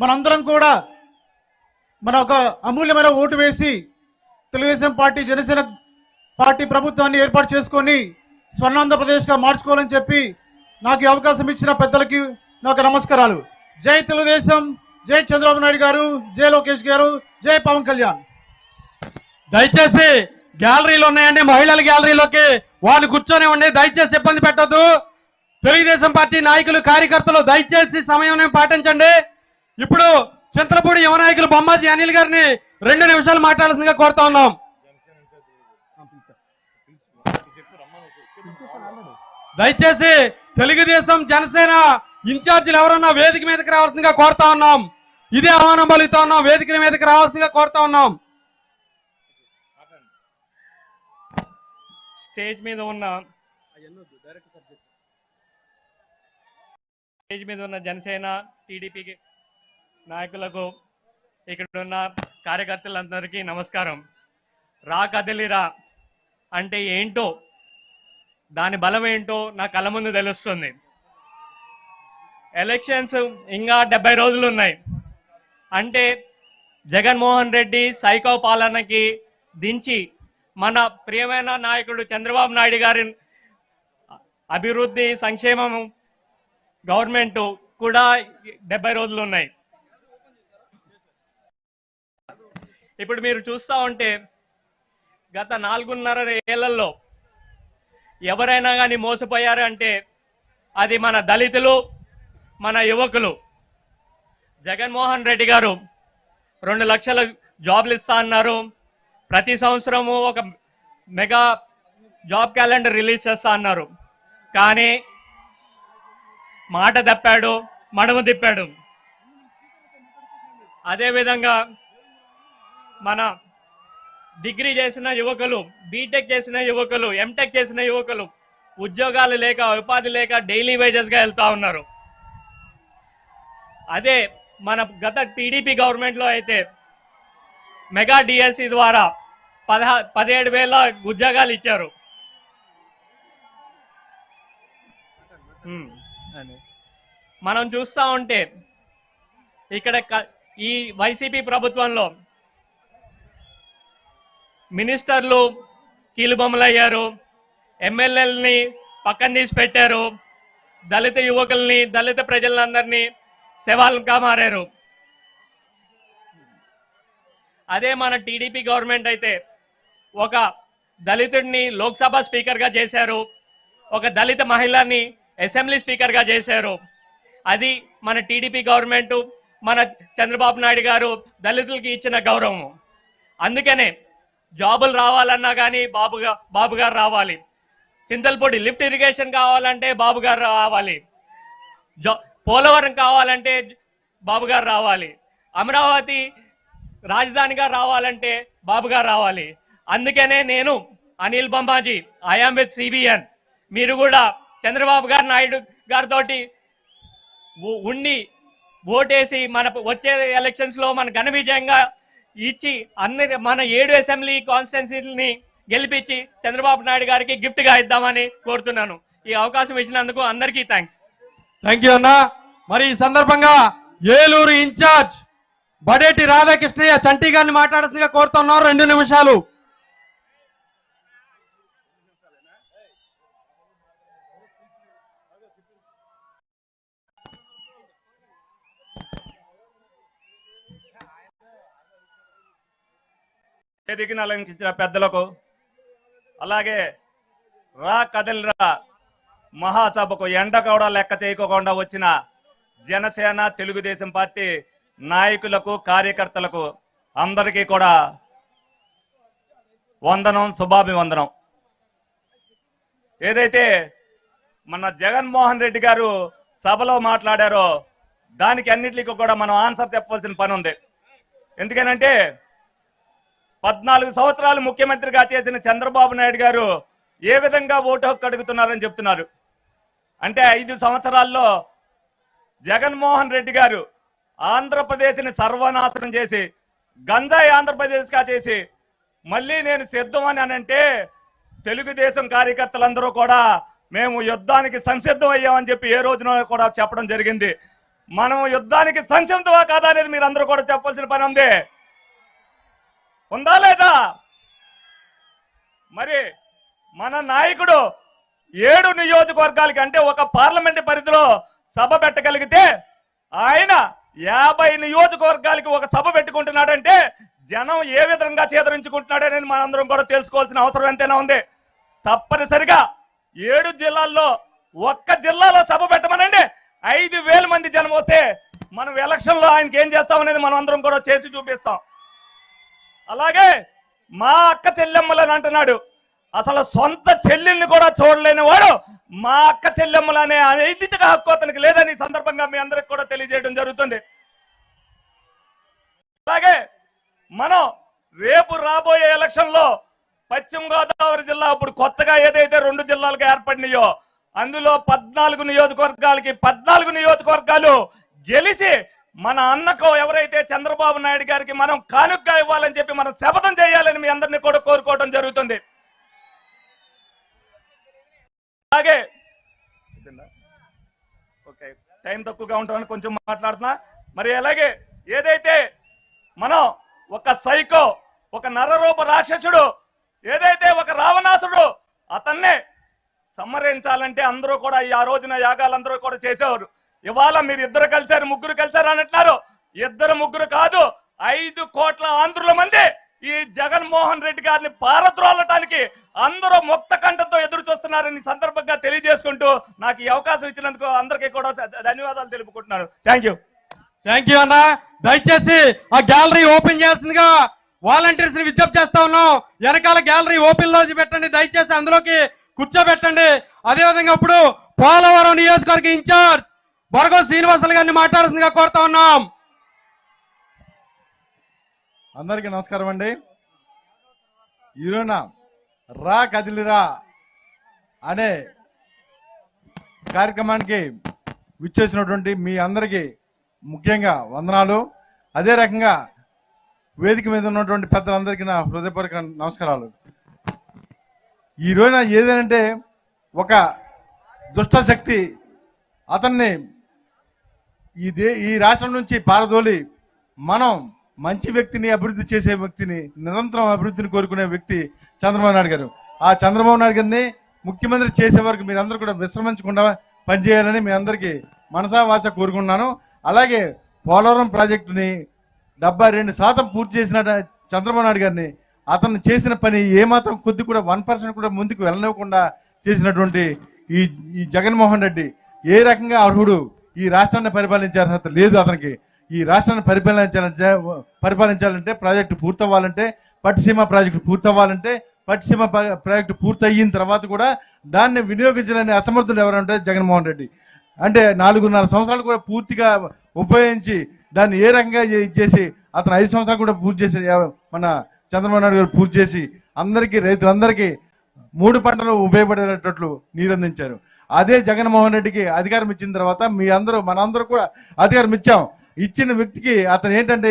మనందరం కూడా మన ఒక అమూల్యమైన ఓటు వేసి తెలుగుదేశం పార్టీ జనసేన పార్టీ ప్రభుత్వాన్ని ఏర్పాటు చేసుకొని స్వర్ణాంధ్రప్రదేశ్గా మార్చుకోవాలని చెప్పి నాకు ఈ అవకాశం ఇచ్చిన పెద్దలకి నాకు నమస్కారాలు. జై తెలుగుదేశం, జై చంద్రబాబు నాయుడు గారు, జై లోకేష్ గారు, జై పవన్ కళ్యాణ్. దయచేసి గ్యాలరీలు ఉన్నాయండి, మహిళల గ్యాలరీలోకి వాళ్ళు కూర్చొని ఉండి దయచేసి ఇబ్బంది పెట్టద్దు. తెలుగుదేశం పార్టీ నాయకులు కార్యకర్తలు దయచేసి సమయం పాటించండి. ఇప్పుడు చింతలపూడి యువ నాయకులు బొమ్మాజీ అనిల్ గారిని 2 నిమిషాలు మాట్లాడాల్సిందిగా కోరుతా ఉన్నాం. దయచేసి తెలుగుదేశం జనసేన ఇన్ఛార్జీలు ఎవరన్నా వేదిక మీదకి రావాల్సిందిగా కోరుతా ఉన్నాం. ఇదే ఆహ్వానం పలుకుతా ఉన్నాం, వేదిక మీదకి రావాల్సిందిగా కోరుతా ఉన్నాం. స్టేజ్ మీద ఉన్న జనసేన టీడీపీ నాయకులకు, ఇక్కడ ఉన్న కార్యకర్తలందరికీ నమస్కారం. రా కదలిరా అంటే ఏంటో, దాని బలం ఏంటో నా కళ్ళ ముందు తెలుస్తుంది. ఎలక్షన్స్ ఇంకా 70 రోజులు ఉన్నాయి. అంటే జగన్మోహన్ రెడ్డి సైకో పాలనకి దించి మన ప్రియమైన నాయకుడు చంద్రబాబు నాయుడు గారి అభివృద్ధి సంక్షేమం గవర్నమెంట్ కూడా 70 రోజులు ఉన్నాయి. ఇప్పుడు మీరు చూస్తూ ఉంటే గత 4.5 ఏళ్లలో ఎవరైనా కానీ మోసపోయారు అంటే అది మన దళితులు, మన యువకులు. జగన్మోహన్ రెడ్డి గారు 2 లక్షల జాబ్లు ఇస్తా అన్నారు. ప్రతి సంవత్సరము ఒక మెగా జాబ్ క్యాలెండర్ రిలీజ్ చేస్తా అన్నారు. కానీ మాట తప్పాడు, మడమ తిప్పాడు. అదేవిధంగా మన డిగ్రీ చేసిన యువకులు, బీటెక్ చేసిన యువకులు, ఎంటెక్ చేసిన యువకులు ఉద్యోగాలు లేక, ఉపాధి లేక డైలీ వేజెస్గా వెళ్తా ఉన్నారు. అదే మన గత టీడీపీ గవర్నమెంట్లో అయితే మెగా డిఎస్సి ద్వారా 17,000 ఉద్యోగాలు ఇచ్చారు. మనం చూస్తూ ఉంటే ఇక్కడ ఈ వైసీపీ ప్రభుత్వంలో మినిస్టర్లు కీలుబొమ్మలయ్యారు, ఎమ్మెల్యేలని పక్కన తీసి పెట్టారు, దళిత యువకుల్ని, దళిత ప్రజలందరినీ శవాలుగా మారారు. అదే మన టీడీపీ గవర్నమెంట్ అయితే ఒక దళితుడిని లోక్సభ స్పీకర్గా చేశారు, ఒక దళిత మహిళని అసెంబ్లీ స్పీకర్గా చేశారు. అది మన టీడీపీ గవర్నమెంట్, మన చంద్రబాబు నాయుడు గారు దళితులకి ఇచ్చిన గౌరవం. అందుకనే జాబులు రావాలన్నా కానీ బాబు గారు రావాలి. చింతలపూడి లిఫ్ట్ ఇరిగేషన్ కావాలంటే బాబు గారు రావాలి. పోలవరం కావాలంటే బాబు గారు రావాలి. అమరావతి రాజధానిగా రావాలంటే బాబు గారు రావాలి. అందుకనే నేను Anil Bommaji, I am with CBN, మీరు కూడా చంద్రబాబు గారు నాయుడు గారితో ఉండి ఓటేసి మన వచ్చే ఎలక్షన్స్ లో మన ఘన విజయంగా ఇచ్చి మన 7 అసెంబ్లీ కాన్స్టిట్యున్సీలని గెలిపించి చంద్రబాబు నాయుడు గారికి గిఫ్ట్ గా ఇద్దామని కోరుతున్నాను. ఈ అవకాశం ఇచ్చినందుకు అందరికీ థ్యాంక్స్. థ్యాంక్ యూ అన్న. మరి ఈ సందర్భంగా ఏలూరు ఇన్ఛార్జ్ బడేటి రాధాకృష్ణయ్య చంటి గారిని మాట్లాడాల్సిందిగా కోరుతున్నారు. 2 నిమిషాలు. వేదికను అలంకరించిన పెద్దలకు, అలాగే రా కదలిరా మహాసభకు ఎండ కూడా లెక్క చేయకుండా వచ్చిన జనసేన తెలుగుదేశం పార్టీ నాయకులకు, కార్యకర్తలకు అందరికీ కూడా వందనం, శుభాభివందనం. ఏదైతే మన జగన్మోహన్ రెడ్డి గారు సభలో మాట్లాడారో దానికి అన్నిటికీ కూడా మనం ఆన్సర్ చెప్పవలసిన పని ఉంది. ఎందుకనంటే 14 సంవత్సరాలు ముఖ్యమంత్రిగా చేసిన చంద్రబాబు నాయుడు గారు ఏ విధంగా ఓటు హక్కు అడుగుతున్నారని చెప్తున్నారు. అంటే 5 సంవత్సరాల్లో జగన్మోహన్ రెడ్డి గారు ఆంధ్రప్రదేశ్ని సర్వనాశనం చేసి గంజాయి ఆంధ్రప్రదేశ్గా చేసి మళ్ళీ నేను సిద్ధం అని అంటే తెలుగుదేశం కార్యకర్తలందరూ కూడా మేము యుద్ధానికి సంసిద్ధం అయ్యామని చెప్పి ఏ రోజున కూడా చెప్పడం జరిగింది. మనం యుద్ధానికి సంసిద్ధమా కాదా అనేది మీరు అందరూ కూడా చెప్పాల్సిన పని ఉంది. ఉందా లేదా? మరి మన నాయకుడు 7 నియోజకవర్గాలకి అంటే ఒక పార్లమెంట్ పరిధిలో సభ పెట్టగలిగితే ఆయన 50 నియోజకవర్గాలకి ఒక సభ పెట్టుకుంటున్నాడంటే జనం ఏ విధంగా చేదరించుకుంటున్నాడనేది మనందరం కూడా తెలుసుకోవాల్సిన అవసరం ఎంతైనా ఉంది. తప్పనిసరిగా 7 జిల్లాల్లో ఒక్క జిల్లాలో సభ పెట్టమనండి, 5,000 మంది జనం వస్తే మనం ఎలక్షన్ లో ఆయనకి ఏం చేస్తామనేది మనం అందరం కూడా చేసి చూపిస్తాం. అలాగే మా అక్క చెల్లెమ్మలని అంటున్నాడు. అసలు సొంత చెల్లెల్ని కూడా చూడలేని వాడు మా అక్క చెల్లెమ్మలనే నైతిక హక్కు అతనికి లేదని సందర్భంగా మీ అందరికి కూడా తెలియజేయడం జరుగుతుంది. అలాగే మనం రేపు రాబోయే ఎలక్షన్ లో పశ్చిమ గోదావరి జిల్లా ఇప్పుడు కొత్తగా ఏదైతే 2 జిల్లాలకు ఏర్పడినాయో అందులో 14 నియోజకవర్గాలకి 14 నియోజకవర్గాలు గెలిచి మన అన్నకు ఎవరైతే చంద్రబాబు నాయుడు గారికి మనం కానుకగా ఇవ్వాలని చెప్పి మనం శపథం చేయాలని మీ అందరినీ కూడా కోరుకోవడం జరుగుతుంది. అలాగే ఓకే, టైం తక్కువగా ఉంటామని కొంచెం మాట్లాడుతున్నా. మరి అలాగే ఏదైతే మనం ఒక సైకో, ఒక నరరూప రాక్షసుడు, ఏదైతే ఒక రావణాసుడు అతన్నే సంహరించాలంటే అందరూ కూడా ఆ రోజున యాగాలందరూ కూడా చేసేవారు. ఇవాళ మీరు 2 కలిశారు 3 కలిశారు అని అంటున్నారు. 2 3 కాదు, 5 కోట్ల ఆంధ్రుల మంది ఈ జగన్మోహన్ రెడ్డి గారిని పారద్రోలటానికి అందరూ ముక్త కంఠంతో ఎదురు చూస్తున్నారని సందర్భంగా తెలియజేసుకుంటూ నాకు ఈ అవకాశం ఇచ్చినందుకు అందరికీ కూడా ధన్యవాదాలు తెలుపుకుంటున్నాను. థ్యాంక్ యూ అన్న. దయచేసి ఆ గ్యాలరీ ఓపెన్ చేయాల్సిందిగా వాలంటీర్స్ ని విజ్ఞప్తి చేస్తా ఉన్నాం. వెనకాల గ్యాలరీ ఓపెన్ లోకి పెట్టండి, దయచేసి అందులోకి కూర్చోబెట్టండి. అదేవిధంగా ఇప్పుడు పోలవరం నియోజకవర్గ ఇన్ఛార్జ్ బొరగో శ్రీనివాసులు గారిని మాట్లాడాల్సిందిగా కోరుతా ఉన్నాం. అందరికీ నమస్కారం అండి. ఈరోజున రా కదిలిరా అనే కార్యక్రమానికి విచ్చేసినటువంటి మీ అందరికీ ముఖ్యంగా వందనాలు. అదే రకంగా వేదిక మీద ఉన్నటువంటి పెద్దలందరికీ నా హృదయపూర్వక నమస్కారాలు. ఈ రోజున ఏదంటే ఒక దుష్ట శక్తి అతన్ని ఈ రాష్ట్రం నుంచి పారదోలి మనం మంచి వ్యక్తిని, అభివృద్ధి చేసే వ్యక్తిని, నిరంతరం అభివృద్ధిని కోరుకునే వ్యక్తి చంద్రబాబు నాయుడు గారు. ఆ చంద్రబాబు నాయుడు గారిని ముఖ్యమంత్రి చేసే వరకు మీరందరూ కూడా విశ్రమించకుండా పనిచేయాలని మీ అందరికీ మనసా వాచ కోరుకుంటున్నాను. అలాగే పోలవరం ప్రాజెక్టుని 72% పూర్తి చేసిన చంద్రబాబు నాయుడు గారిని అతను చేసిన పని ఏమాత్రం కొద్ది కూడా 1% కూడా ముందుకు వెళ్ళనివ్వకుండా చేసినటువంటి ఈ జగన్మోహన్ రెడ్డి ఏ రకంగా అర్హుడు? ఈ రాష్ట్రాన్ని పరిపాలించే అర్హత లేదు అతనికి. ఈ రాష్ట్రాన్ని పరిపాలించాలంటే ప్రాజెక్టు పూర్తవ్వాలంటే, పట్టిసీమ ప్రాజెక్టు పూర్తవ్వాలంటే, పట్టిసీమ ప్రాజెక్టు పూర్తయిన తర్వాత కూడా దాన్ని వినియోగించాలని అసమర్థుడు ఎవరంటే జగన్మోహన్ రెడ్డి. అంటే 4.5 సంవత్సరాలు కూడా పూర్తిగా ఉపయోగించి దాన్ని ఏ రకంగా చేసి అతను 5 సంవత్సరాలు కూడా పూర్తి చేసి మన చంద్రబాబు నాయుడు గారు పూర్తి చేసి అందరికీ, రైతులందరికీ 3 పంటలు ఉపయోగపడేటట్లు నీరందించారు. అదే జగన్మోహన్ రెడ్డికి అధికారం ఇచ్చిన తర్వాత మనందరూ కూడా అధికారం ఇచ్చిన వ్యక్తికి అతను ఏంటంటే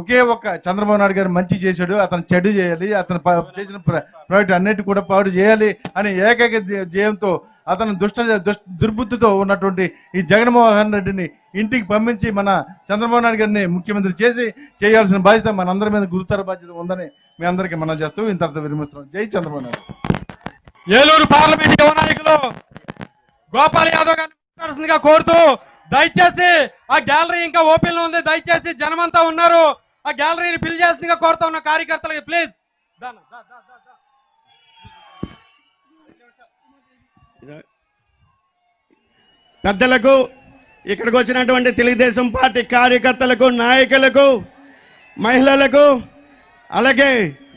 ఒకే ఒక్క చంద్రబాబు నాయుడు గారు మంచి చేశాడు, అతను చెడు చేయాలి, అతను చేసిన ప్రాజెక్టు అన్నిటి కూడా పాడు చేయాలి అని ఏకైక ధ్యేయంతో అతను దుర్బుద్ధితో ఉన్నటువంటి ఈ జగన్మోహన్ రెడ్డిని ఇంటికి పంపించి మన చంద్రబాబు నాయుడు గారిని ముఖ్యమంత్రి చేయాల్సిన బాధ్యత మనందరి మీద గురుతర బాధ్యత ఉందని మీ అందరికీ మనం చేస్తూ ఇంత విరమిస్తున్నాం. జై చంద్రబాబు నాయుడు. ఏలూరు పార్లమెంట్ యువ నాయకులు గోపాల్ యాదవ్ గారిని కోరుతూ దయచేసి ఆ గ్యాలరీ ఇంకా ఓపెన్ లో ఉంది, దయచేసి జనమంతా ఉన్నారు, ఆ గ్యాలరీని ఫిల్ చేసిందిగా కోరుతా ఉన్న కార్యకర్తలకి ప్లీజ్. పెద్దలకు, ఇక్కడికి వచ్చినటువంటి తెలుగుదేశం పార్టీ కార్యకర్తలకు, నాయకులకు, మహిళలకు, అలాగే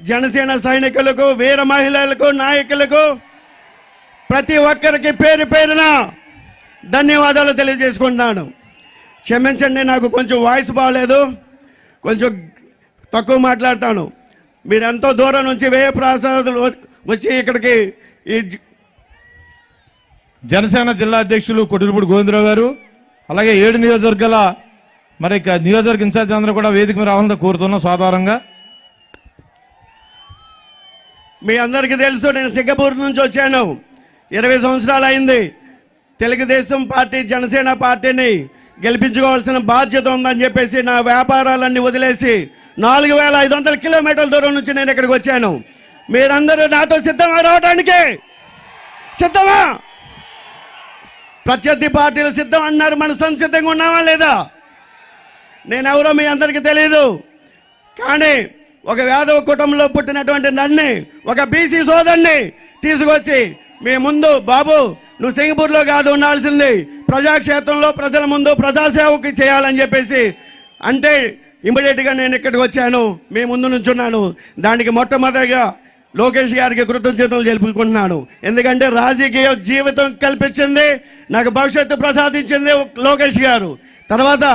జనసేన సైనికులకు, వీర మహిళలకు, నాయకులకు ప్రతి ఒక్కరికి పేరు పేరున ధన్యవాదాలు తెలియజేసుకుంటున్నాను. క్షమించండి, నాకు కొంచెం వాయిస్ బాగలేదు, కొంచెం తక్కువ మాట్లాడతాను. మీరు ఎంతో దూరం నుంచి వ్యయప్రసాదులు వచ్చి ఇక్కడికి ఈ జనసేన జిల్లా అధ్యక్షులు కొట్టిలపూడి గోవిందరావు గారు, అలాగే 7 నియోజకవర్గాల నియోజకవర్గ ఇన్ఛార్జ్ అందరూ కూడా వేదిక మీద రావాలని కోరుతున్నాం సాధారణంగా. మీ అందరికీ తెలుసు, నేను సింగపూర్ నుంచి వచ్చాను. 20 సంవత్సరాలు అయింది. తెలుగుదేశం పార్టీ, జనసేన పార్టీని గెలిపించుకోవాల్సిన బాధ్యత ఉందని చెప్పేసి నా వ్యాపారాలన్నీ వదిలేసి 4500 కిలోమీటర్ల దూరం నుంచి నేను ఇక్కడికి వచ్చాను. మీరందరూ నాతో సిద్ధమా రావడానికి? సిద్ధమా? ప్రత్యర్థి పార్టీలు సిద్ధం అన్నారు, మన సంసిద్ధంగా ఉన్నామా లేదా? నేనెవరో మీ అందరికీ తెలియదు, కానీ ఒక యాదవ కుటుంబంలో పుట్టినటువంటి నన్ను, ఒక బీసీ సోదరుని తీసుకొచ్చి మీ ముందు, బాబు నువ్వు సింగపూర్లో కాదు ఉండాల్సింది, ప్రజాక్షేత్రంలో ప్రజల ముందు ప్రజాసేవకి చేయాలని చెప్పేసి అంటే ఇమ్మీడియట్గా నేను ఇక్కడికి వచ్చాను, మీ ముందు నుంచున్నాను. దానికి మొట్టమొదటిగా లోకేష్ గారికి కృతజ్ఞతలు తెలుపుకుంటున్నాను. ఎందుకంటే రాజకీయ జీవితం కల్పించింది, నాకు భవిష్యత్తు ప్రసాదించింది లోకేష్ గారు. తర్వాత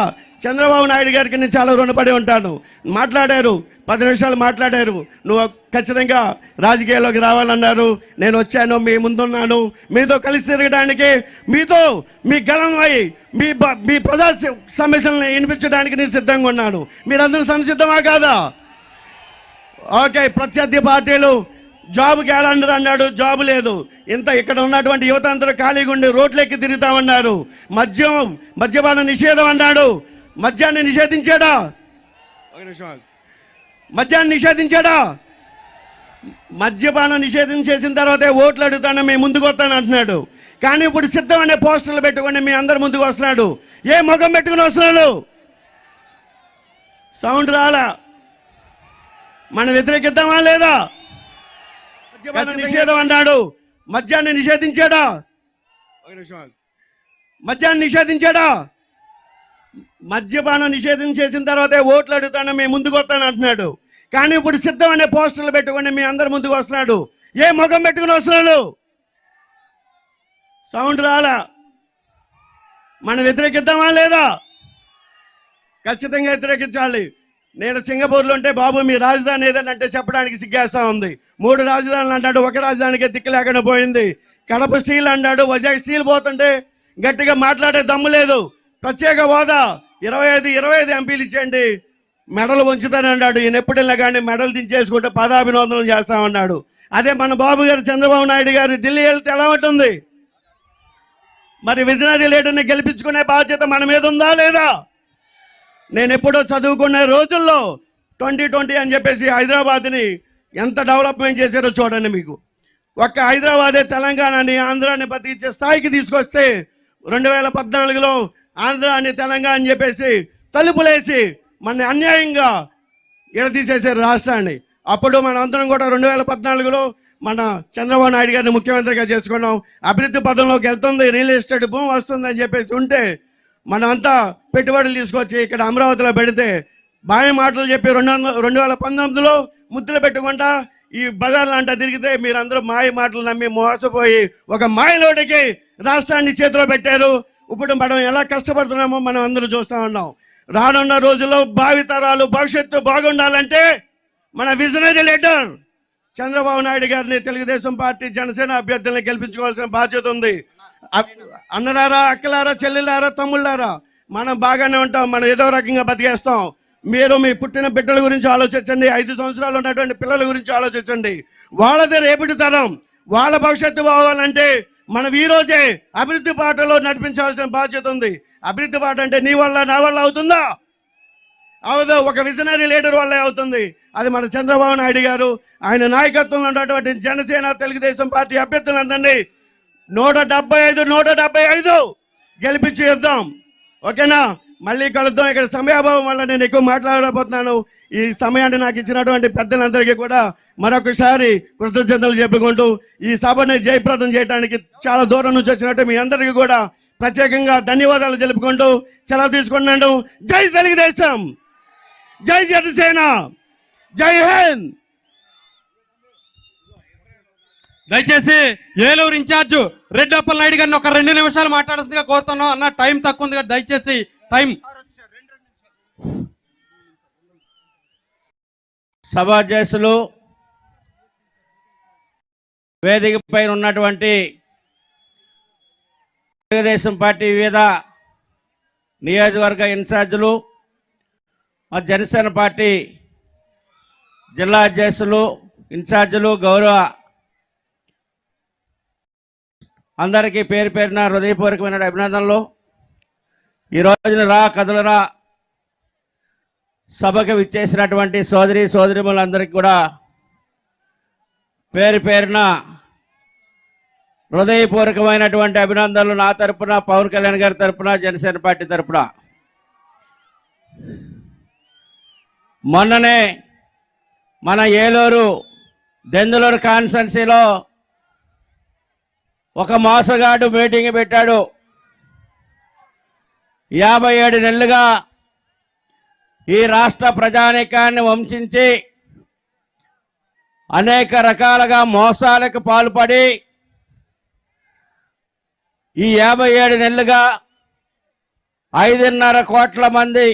చంద్రబాబు నాయుడు గారికి నేను చాలా రుణపడి ఉంటాను. మాట్లాడారు, 10 నిమిషాలు మాట్లాడారు, నువ్వు ఖచ్చితంగా రాజకీయాల్లోకి రావాలన్నారు. నేను వచ్చాను, మీ ముందున్నాను, మీతో కలిసి తిరగడానికి, మీతో మీ గళమై మీ ప్రజా సమస్యలను వినిపించడానికి నేను సిద్ధంగా ఉన్నాను. మీరందరూ సంసిద్ధమా కాదా? ఓకే. ప్రత్యర్థి పార్టీలు జాబ్ క్యాలెండర్ అన్నాడు, జాబ్ లేదు. ఇక్కడ ఉన్నటువంటి యువత అందరూ ఖాళీగా ఉండి రోడ్లెక్కి తిరుగుతామన్నారు. మద్యపాన నిషేధం అన్నాడు, మద్యాన్ని నిషేధించాడా? మద్యాన్ని నిషేధించాడా? మద్యపానం నిషేధం చేసిన తర్వాతే ఓట్లు అడుగుతాను, మేము ముందుకు వస్తాను అంటున్నాడు. కానీ ఇప్పుడు సిద్ధం అనే పోస్టర్లు పెట్టుకుని మీ అందరు ముందుకు వస్తున్నాడు. ఏ ముఖం పెట్టుకుని వస్తున్నాడు? సౌండ్ రాలా? మనం వ్యతిరేకిద్దామా లేదా? మద్యపాన నిషేధం అన్నాడు, మద్యాన్ని నిషేధించాడా? మద్యాన్ని నిషేధించాడా? మద్యపానం నిషేధం చేసిన తర్వాతే ఓట్లు అడుగుతాను, మేము ముందుకు వస్తాను అంటున్నాడు. కానీ ఇప్పుడు సిద్ధం అనే పోస్టర్లు పెట్టుకుని మీ అందరు ముందుకు వస్తున్నాడు. ఏ ముఖం పెట్టుకుని వస్తున్నాడు? సౌండ్ రాలా? మనం వ్యతిరేకిద్దామా లేదా? ఖచ్చితంగా వ్యతిరేకించాలి. నేను సింగపూర్లో ఉంటే, బాబు మీ రాజధాని ఏదంటే చెప్పడానికి సిగ్గేస్తా ఉంది. 3 రాజధానులు అంటాడు, ఒక రాజధానికే దిక్కు లేకుండా పోయింది. కడప స్టీల్ అన్నాడు, వైజాగ్ స్టీల్ పోతుంటే గట్టిగా మాట్లాడే దమ్ము లేదు. ప్రత్యేక హోదా 25 ఎంపీలు ఇచ్చేయండి, మెడలు వంచుతానన్నాడు. ఈయన ఎప్పుడైనా కానీ మెడలు దించేసుకుంటే పదాభినందనం చేస్తామన్నాడు. అదే మన బాబు గారు చంద్రబాబు నాయుడు గారు ఢిల్లీ వెళ్తే ఎలా ఉంటుంది? మరి విజనరీ లీడర్ని గెలిపించుకునే బాధ్యత మన మీద ఉందా లేదా? నేను ఎప్పుడో చదువుకునే రోజుల్లో 2020 అని చెప్పేసి హైదరాబాద్ని ఎంత డెవలప్మెంట్ చేశారో చూడండి. మీకు ఒక్క హైదరాబాదే తెలంగాణని, ఆంధ్రాని బతికించే స్థాయికి తీసుకొస్తే 2014లో ఆంధ్రాని తెలంగాణ అని చెప్పేసి తలుపులేసి మన అన్యాయంగా ఎడతీసేశారు రాష్ట్రాన్ని. అప్పుడు మన అందరం కూడా 2014లో మన చంద్రబాబు నాయుడు గారిని ముఖ్యమంత్రిగా చేసుకున్నాం. అభివృద్ధి పదంలోకి వెళ్తుంది, రియల్ ఎస్టేట్ భూమి వస్తుందని చెప్పేసి ఉంటే మనం అంతా పెట్టుబడులు తీసుకొచ్చి ఇక్కడ అమరావతిలో పెడితే బాగా మాటలు చెప్పి 2019లో ముద్దులు పెట్టుకుంటా ఈ బజార్లు అంటా తిరిగితే మీరందరూ మాయ మాటలు నమ్మి మోసపోయి ఒక మాయలోడికి రాష్ట్రాన్ని చేతిలో పెట్టారు. ఇప్పుడు మనం ఎలా కష్టపడుతున్నామో మనం అందరూ చూస్తూ ఉన్నాం. రానున్న రోజుల్లో భావితరాలు భవిష్యత్తు బాగుండాలంటే మన విజనరీ లీడర్ చంద్రబాబు నాయుడు గారిని, తెలుగుదేశం పార్టీ జనసేన అభ్యర్థులను గెలిపించుకోవాల్సిన బాధ్యత ఉంది. అన్నలారా, అక్కలారా, చెల్లెలారా, తమ్ముళ్ళారా, మనం బాగానే ఉంటాం, మనం ఏదో రకంగా బతికేస్తాం. మీరు మీ పుట్టిన బిడ్డల గురించి ఆలోచించండి, 5 సంవత్సరాలు ఉన్నటువంటి పిల్లల గురించి ఆలోచించండి. వాళ్ళదే రేపటి తరం, వాళ్ళ భవిష్యత్తు బాగోవాలంటే మనం ఈ రోజే అభివృద్ధి బాటలో నడిపించాల్సిన బాధ్యత ఉంది. అభివృద్ధి బాట అంటే నీ వల్ల నా వల్ల అవుతుందా? అవదు, ఒక విజనరీ లీడర్ వల్లే అవుతుంది. అది మన చంద్రబాబు నాయుడు గారు, ఆయన నాయకత్వంలో ఉన్నటువంటి జనసేన తెలుగుదేశం పార్టీ అభ్యర్థులందరినీ 175 గెలిపించి ఇద్దాం. ఓకేనా? మళ్ళీ కలుద్దాం. ఇక్కడ సమయాభావం వల్ల నేను ఎక్కువ మాట్లాడబోతున్నాను. ఈ సమయాన్ని నాకు ఇచ్చినటువంటి పెద్దలందరికీ కూడా మరొకసారి కృతజ్ఞతలు చెప్పుకుంటూ ఈ సభని జయప్రదం చేయడానికి చాలా దూరం నుంచి వచ్చినట్టు మీ అందరికీ కూడా ప్రత్యేకంగా ధన్యవాదాలు తెలుపుకుంటూ సెలవు తీసుకున్నాను. జై తెలుగుదేశం, జై జనసేన, జై హింద్. దయచేసి ఏలూరు ఇన్ఛార్జ్ రెడ్డప్పల నాయుడు గారిని ఒక 2 నిమిషాలు మాట్లాడాల్సిందిగా కోరుతున్నాం. అన్న టైం తక్కువ ఉంది కదా, దయచేసి టైం. సభాధ్యక్షులు, వేదిక పైన ఉన్నటువంటి తెలుగుదేశం పార్టీ వివిధ నియోజకవర్గ ఇన్ఛార్జీలు, మా జనసేన పార్టీ జిల్లా అధ్యక్షులు, ఇన్ఛార్జీలు, గౌరవ అందరికీ పేరు పేరున హృదయపూర్వకమైన అభినందనలు. ఈ రోజున రా కదలరా సభకు విచ్చేసినటువంటి సోదరిమణులందరికీ కూడా పేరు పేరున హృదయపూర్వకమైనటువంటి అభినందనలు నా తరపున, పవన్ కళ్యాణ్ గారి తరపున, జనసేన పార్టీ తరపున. మొన్ననే మన ఏలూరు దెందులూరు కాన్స్టిట్యున్సీలో ఒక మోసగాడు మీటింగ్ పెట్టాడు. 57 నెలలుగా ఈ రాష్ట్ర ప్రజానీకాన్ని వంచించి అనేక రకాలుగా మోసాలకు పాల్పడి ఈ 57 నెలలుగా 5.5 కోట్ల మంది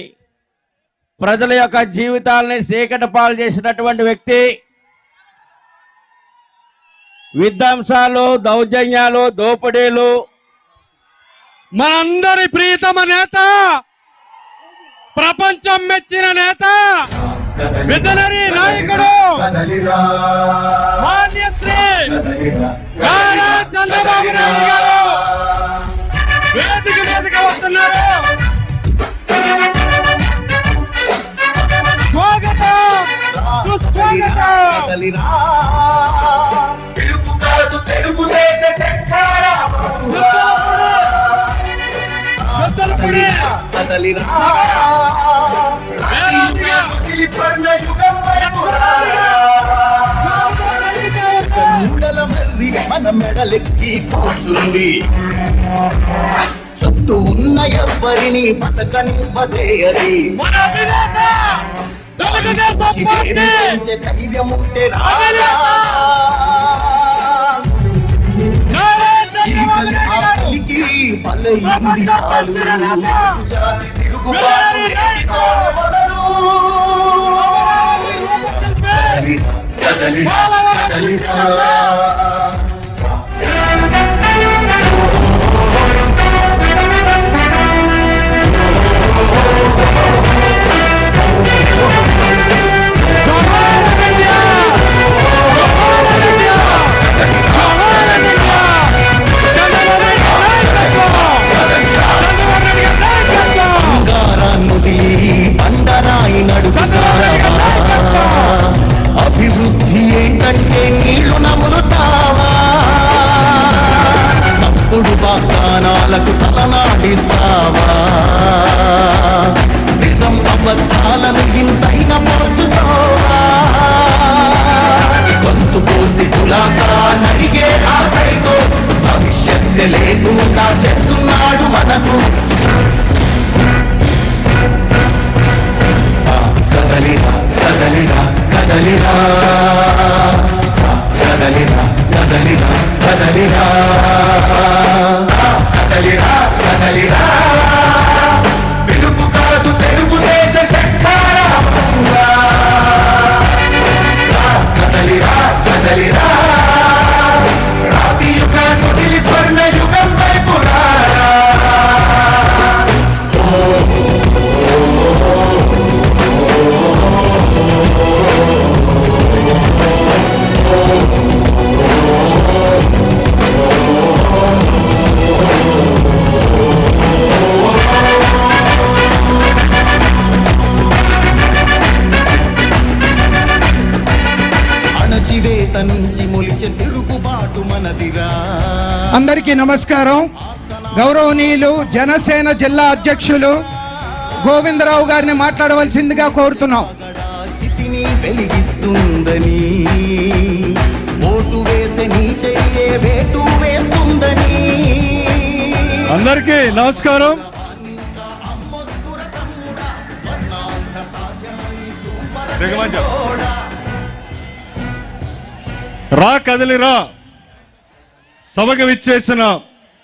ప్రజల యొక్క జీవితాలని చీకటి పాలు చేసినటువంటి వ్యక్తి. విధ్వంసాలు, దౌర్జన్యాలు, దోపిడీలు, మనందరి ప్రియతమ నేత, ప్రపంచం మెచ్చిన నేత, విజనరీ నాయకుడు మాన్యశ్రీ నారా చంద్రబాబు నాయుడు గారు వేదిక మీదకి వస్తున్నారు. స్వాగతం, సుస్వాగతం. మన మెడలెక్కి కూర్చుంది, చుట్టూ ఉన్న ఎవ్వరిని బతకనివ్వదే అది. ధైర్యం ఉంటే రాదా బలైంది చాలు, జాతి తిరుగుబాటు బండరాయి నడుపుతారా? అభివృద్ధి ఏంటంటే నీళ్లు నములుతావా? తప్పుడు వాగ్దానాలకు తలనాడిస్తావా? నిజం అబద్ధాలను ఇంతైన పరచుతావా? గొంతు కోసి కులాసా నడిగే ఆ సైకో భవిష్యత్తు లేకుండా చేస్తున్నాడు మనకు. కదలిరా కదలిరా కదలిరా కదలిరా కదలిరా కదలిరా కదలిరా కదలిరా. పిలుపు కాదు తెలుగుదేశ శక్తారా, కదలిరా కదలిరా. రాతి యుగం వదిలి స్వర్ణ యుగం వైపు రారా. అణచివేత నుంచి మొలిచే తిరుగుబాటు మనదిరా. అందరికీ నమస్కారం. గౌరవనీయులు జనసేన జిల్లా అధ్యక్షులు గోవిందరావు గారిని మాట్లాడవలసిందిగా కోరుతున్నాం. చితిని వెలిగిస్తుందని, ఓటు వేసే నీ చెయ్యే వేటు వేస్తుందని. అందరికీ నమస్కారం. రా కదలిరా సభకు విచ్చేసిన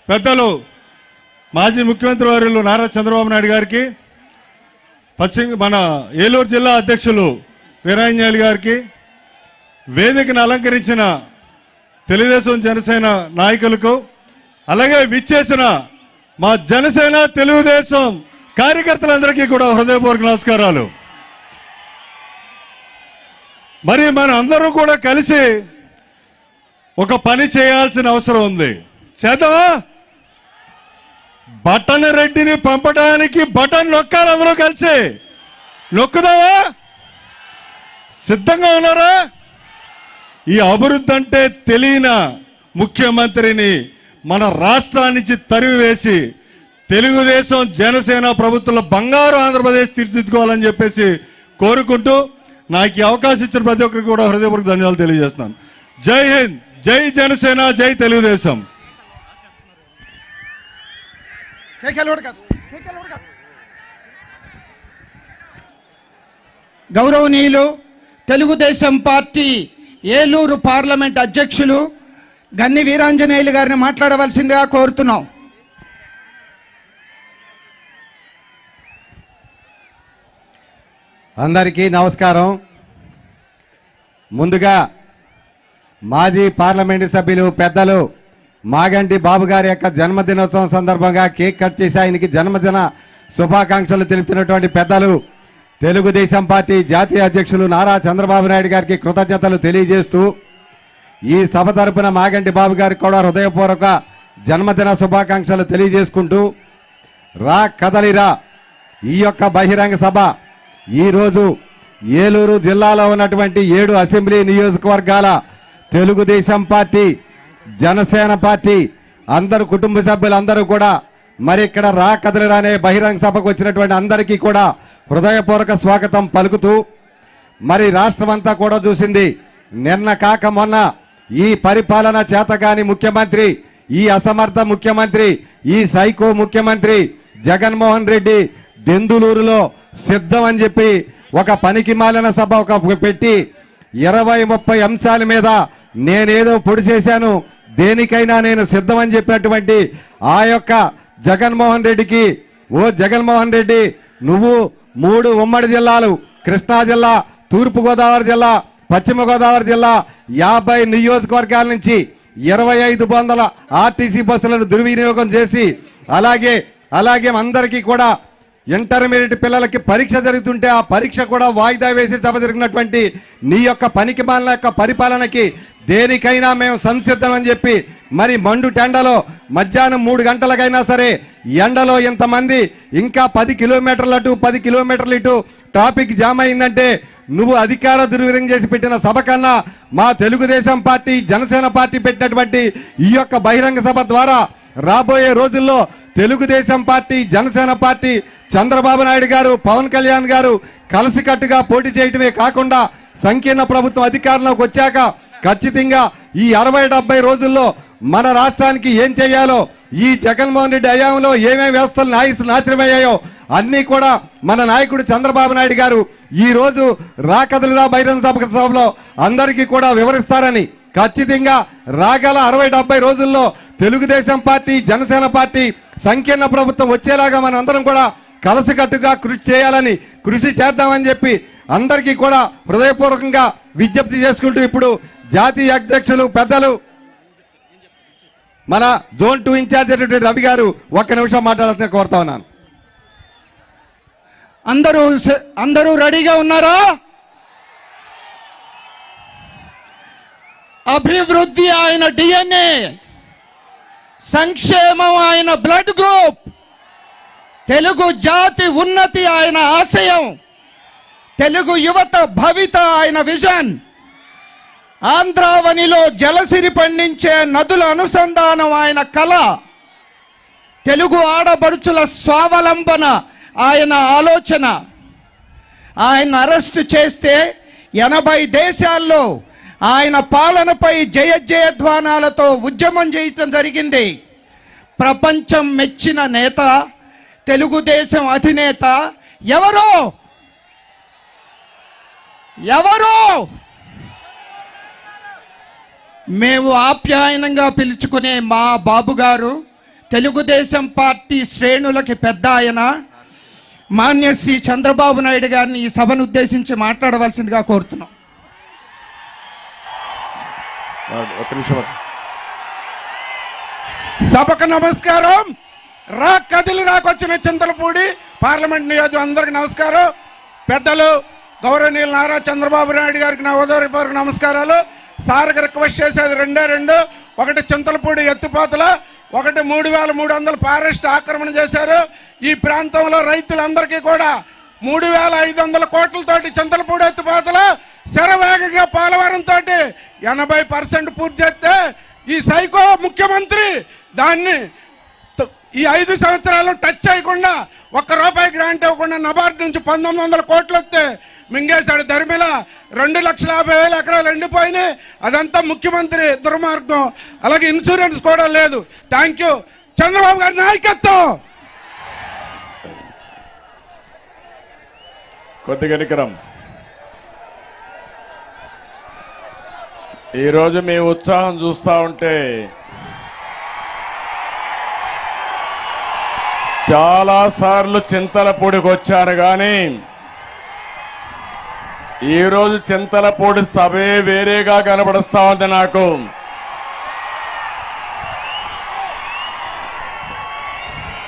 పెద్దలు మాజీ ముఖ్యమంత్రి వర్యులు నారా చంద్రబాబు నాయుడు గారికి, మన ఏలూరు జిల్లా అధ్యక్షులు వీరాంజనేయులు గారికి, వేదికను అలంకరించిన తెలుగుదేశం జనసేన నాయకులకు, అలాగే విచ్చేసిన మా జనసేన తెలుగుదేశం కార్యకర్తలందరికీ కూడా హృదయపూర్వక నమస్కారాలు. మరి మన అందరూ కూడా కలిసి ఒక పని చేయాల్సిన అవసరం ఉంది. చేద్దామా? బటన్ రెడ్డిని పంపడానికి బటన్ నొక్కాలి, అందరూ కలిసి నొక్కుదావా? సిద్ధంగా ఉన్నారా? ఈ అభివృద్ధి అంటే తెలియని ముఖ్యమంత్రిని మన రాష్ట్రాన్ని నుంచి తరిమివేసి తెలుగుదేశం జనసేన ప్రభుత్వంలో బంగారు ఆంధ్రప్రదేశ్ తీర్చిదిద్దుకోవాలని చెప్పేసి కోరుకుంటూ నాకు ఈ అవకాశం ఇచ్చిన ప్రతి ఒక్కరికి కూడా హృదయపూర్వక ధన్యవాదాలు తెలియజేస్తున్నాను. జై హింద్, జై జనసేన, జై తెలుగుదేశం. గౌరవనీయులు తెలుగుదేశం పార్టీ ఏలూరు పార్లమెంట్ అధ్యక్షులు గన్ని వీరాంజనేయులు గారిని మాట్లాడవలసిందిగా కోరుతున్నాం. అందరికీ నమస్కారం. ముందుగా మాజీ పార్లమెంటు సభ్యులు పెద్దలు మాగంటి బాబు గారి యొక్క జన్మదినోత్సవం సందర్భంగా కేక్ కట్ చేసి ఆయనకి జన్మదిన శుభాకాంక్షలు తెలుపుతున్నటువంటి పెద్దలు తెలుగుదేశం పార్టీ జాతీయ అధ్యక్షులు నారా చంద్రబాబు నాయుడు గారికి కృతజ్ఞతలు తెలియజేస్తూ ఈ సభ తరపున మాగంటి బాబు గారికి కూడా హృదయపూర్వక జన్మదిన శుభాకాంక్షలు తెలియజేసుకుంటూ రా కదలిరా ఈ యొక్క బహిరంగ సభ ఈరోజు ఏలూరు జిల్లాలో ఉన్నటువంటి 7 అసెంబ్లీ నియోజకవర్గాల తెలుగుదేశం పార్టీ, జనసేన పార్టీ అందరు కుటుంబ సభ్యులందరూ కూడా మరి ఇక్కడ రా కదలిరా అనే బహిరంగ సభకు వచ్చినటువంటి అందరికీ కూడా హృదయపూర్వక స్వాగతం పలుకుతూ మరి రాష్ట్రమంతా కూడా చూసింది. నిన్న కాక మొన్న ఈ పరిపాలన చేతగాని ముఖ్యమంత్రి, ఈ అసమర్థ ముఖ్యమంత్రి, ఈ సైకో ముఖ్యమంత్రి జగన్మోహన్ రెడ్డి దెందులూరులో సిద్ధం అని చెప్పి ఒక పనికి మాలిన సభ పెట్టి 20-30 అంశాల మీద నేనేదో పొడి చేశాను, దేనికైనా నేను సిద్ధమని చెప్పినటువంటి ఆ యొక్క జగన్మోహన్ రెడ్డికి, ఓ జగన్మోహన్ రెడ్డి నువ్వు 3 ఉమ్మడి జిల్లాలు కృష్ణా జిల్లా, తూర్పుగోదావరి జిల్లా, పశ్చిమ గోదావరి జిల్లా 50 నియోజకవర్గాల నుంచి 2500 ఆర్టీసీ బస్సులను దుర్వినియోగం చేసి అలాగే అందరికీ కూడా ఇంటర్మీడియట్ పిల్లలకి పరీక్ష జరుగుతుంటే ఆ పరీక్ష కూడా వాయిదా వేసి సభ జరిగినటువంటి నీ యొక్క పనికి మాలిన యొక్క పరిపాలనకి దేనికైనా మేము సంసిద్ధం అని చెప్పి మరి మండు టెండలో మధ్యాహ్నం 3 గంటలకైనా సరే ఎండలో ఇంతమంది ఇంకా 10 కిలోమీటర్లు అటు 10 కిలోమీటర్లు ఇటు ట్రాఫిక్ జామ్ అయిందంటే నువ్వు అధికార దుర్వినియోగం చేసి పెట్టిన సభ కన్నా మా తెలుగుదేశం పార్టీ, జనసేన పార్టీ పెట్టినటువంటి ఈ యొక్క బహిరంగ సభ ద్వారా రాబోయే రోజుల్లో తెలుగుదేశం పార్టీ, జనసేన పార్టీ, చంద్రబాబు నాయుడు గారు, పవన్ కళ్యాణ్ గారు కలిసికట్టుగా పోటీ చేయటమే కాకుండా సంకీర్ణ ప్రభుత్వం అధికారంలోకి వచ్చాక ఖచ్చితంగా ఈ 60-70 రోజుల్లో మన రాష్ట్రానికి ఏం చేయాలో, ఈ జగన్మోహన్ రెడ్డి హయాంలో ఏమేమి వ్యవస్థలు నాశనమయ్యాయో అన్నీ కూడా మన నాయకుడు చంద్రబాబు నాయుడు గారు ఈ రోజు రాకదలిరా బహిరంగ సభలో అందరికీ కూడా వివరిస్తారని, ఖచ్చితంగా రాగల 60-70 రోజుల్లో తెలుగుదేశం పార్టీ, జనసేన పార్టీ సంకీర్ణ ప్రభుత్వం వచ్చేలాగా మన అందరం కూడా కలిసికట్టుగా కృషి చేద్దామని చెప్పి అందరికీ కూడా హృదయపూర్వకంగా విజ్ఞప్తి చేసుకుంటూ ఇప్పుడు జాతీయ అధ్యక్షులు పెద్దలు మన జోన్ 2 ఇన్ఛార్జ్ అయినటువంటి రవి గారు 1 నిమిషం మాట్లాడాల్సిన కోరుతా ఉన్నాను. అందరూ రెడీగా ఉన్నారా? అభివృద్ధి ఆయన డిఎన్ఏ, సంక్షేమం ఆయన బ్లడ్ గ్రూప్, తెలుగు జాతి ఉన్నతి ఆయన ఆశయం, తెలుగు యువత భవిత ఆయన విజన్, ఆంధ్రావనిలో జలసిరి పండించే నదుల అనుసంధానం ఆయన కళ, తెలుగు ఆడబడుచుల స్వావలంబన ఆయన ఆలోచన. ఆయన అరెస్ట్ చేస్తే 80 దేశాల్లో ఆయన పాలనపై జయధ్వానాలతో ఉద్యమం చేయటం జరిగింది. ప్రపంచం మెచ్చిన నేత, తెలుగుదేశం అధినేత ఎవరో మేము ఆప్యాయనంగా పిలుచుకునే మా బాబు గారు, తెలుగుదేశం పార్టీ శ్రేణులకి పెద్ద ఆయన మాన్య శ్రీ చంద్రబాబు నాయుడు గారిని ఈ సభను ఉద్దేశించి మాట్లాడవలసిందిగా కోరుతున్నాం. సభకు నమస్కారం. కదిలి రాకొచ్చిన చింతలపూడి పార్లమెంట్ నియోజకవర్గం అందరికి నమస్కారం. పెద్దలు గౌరవనీయులు నారా చంద్రబాబు నాయుడు గారికి నా ఉదయపూర్వక నమస్కారాలు. సార్కి రిక్వెస్ట్ చేసేది 2 ఒకటి చింతలపూడి ఎత్తిపోతల, ఒకటి 3,300 ఫారెస్ట్ ఆక్రమణ చేశారు. ఈ ప్రాంతంలో రైతులందరికీ కూడా 3,500 కోట్లతోటి చింతలపూడి ఎత్తిపోతలు శరవేగంగా పోలవరంతో 80% పూర్తి చేస్తే ఈ సైకో ముఖ్యమంత్రి దాన్ని ఈ 5 సంవత్సరాలు టచ్ చేయకుండా ₹1 గ్రాంట్ ఇవ్వకుండా నబార్డు నుంచి 1,900 కోట్లు వస్తే మింగేశాడు. ధర్మిల 2,50,000 ఎకరాలు ఎండిపోయినాయి. అదంతా ముఖ్యమంత్రి దుర్మార్గం. అలాగే ఇన్సూరెన్స్ కూడా లేదు. థ్యాంక్ యూ చంద్రబాబు గారి నాయకత్వం. కొద్దిగా నికరం. ఈరోజు మీ ఉత్సాహం చూస్తూ ఉంటే చాలా సార్లు చింతలపూడికి వచ్చాను కానీ ఈరోజు చింతలపూడి సభే వేరేగా కనబడుస్తా ఉంది నాకు.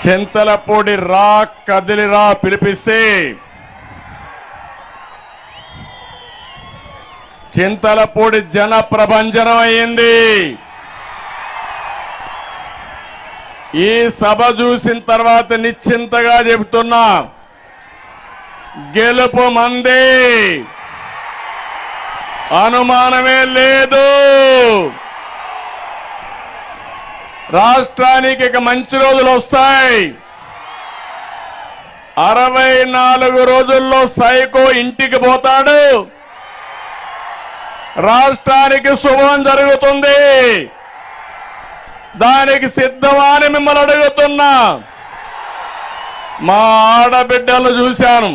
చింతలపూడి రా కదిలిరా పిలిపిస్తే చింతలపూడి జన ప్రభంజనం అయింది. ఈ సభ చూసిన తర్వాత నిశ్చింతగా చెబుతున్నా, గెలుపు మంది, అనుమానమే లేదు. రాష్ట్రానికి ఇక మంచి రోజులు వస్తాయి. 64 రోజుల్లో సైకో ఇంటికి పోతాడు. రాష్ట్రానికి శుభం జరుగుతుంది. దానికి సిద్ధమా అని మిమ్మల్ని అడుగుతున్నా. మా ఆడబిడ్డలు చూశాను.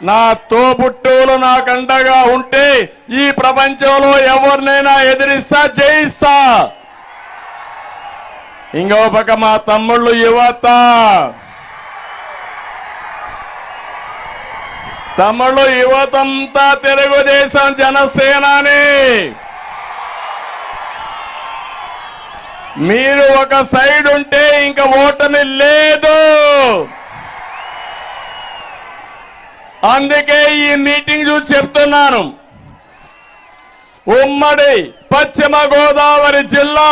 నా తోబుట్టువులు నాకండగా ఉంటే ఈ ప్రపంచంలో ఎవరినైనా ఎదిరిస్తా, జయిస్తా. ఇంకో పక్క మా తమ్ముళ్ళు యువత, యువతంతా తెలుగుదేశం జనసేనాని. మీరు ఒక సైడ్ ఉంటే ఇంకా ఓటమి లేదు. అందుకే ఈ మీటింగ్ చూసి చెప్తున్నాను, ఉమ్మడి పశ్చిమ గోదావరి జిల్లా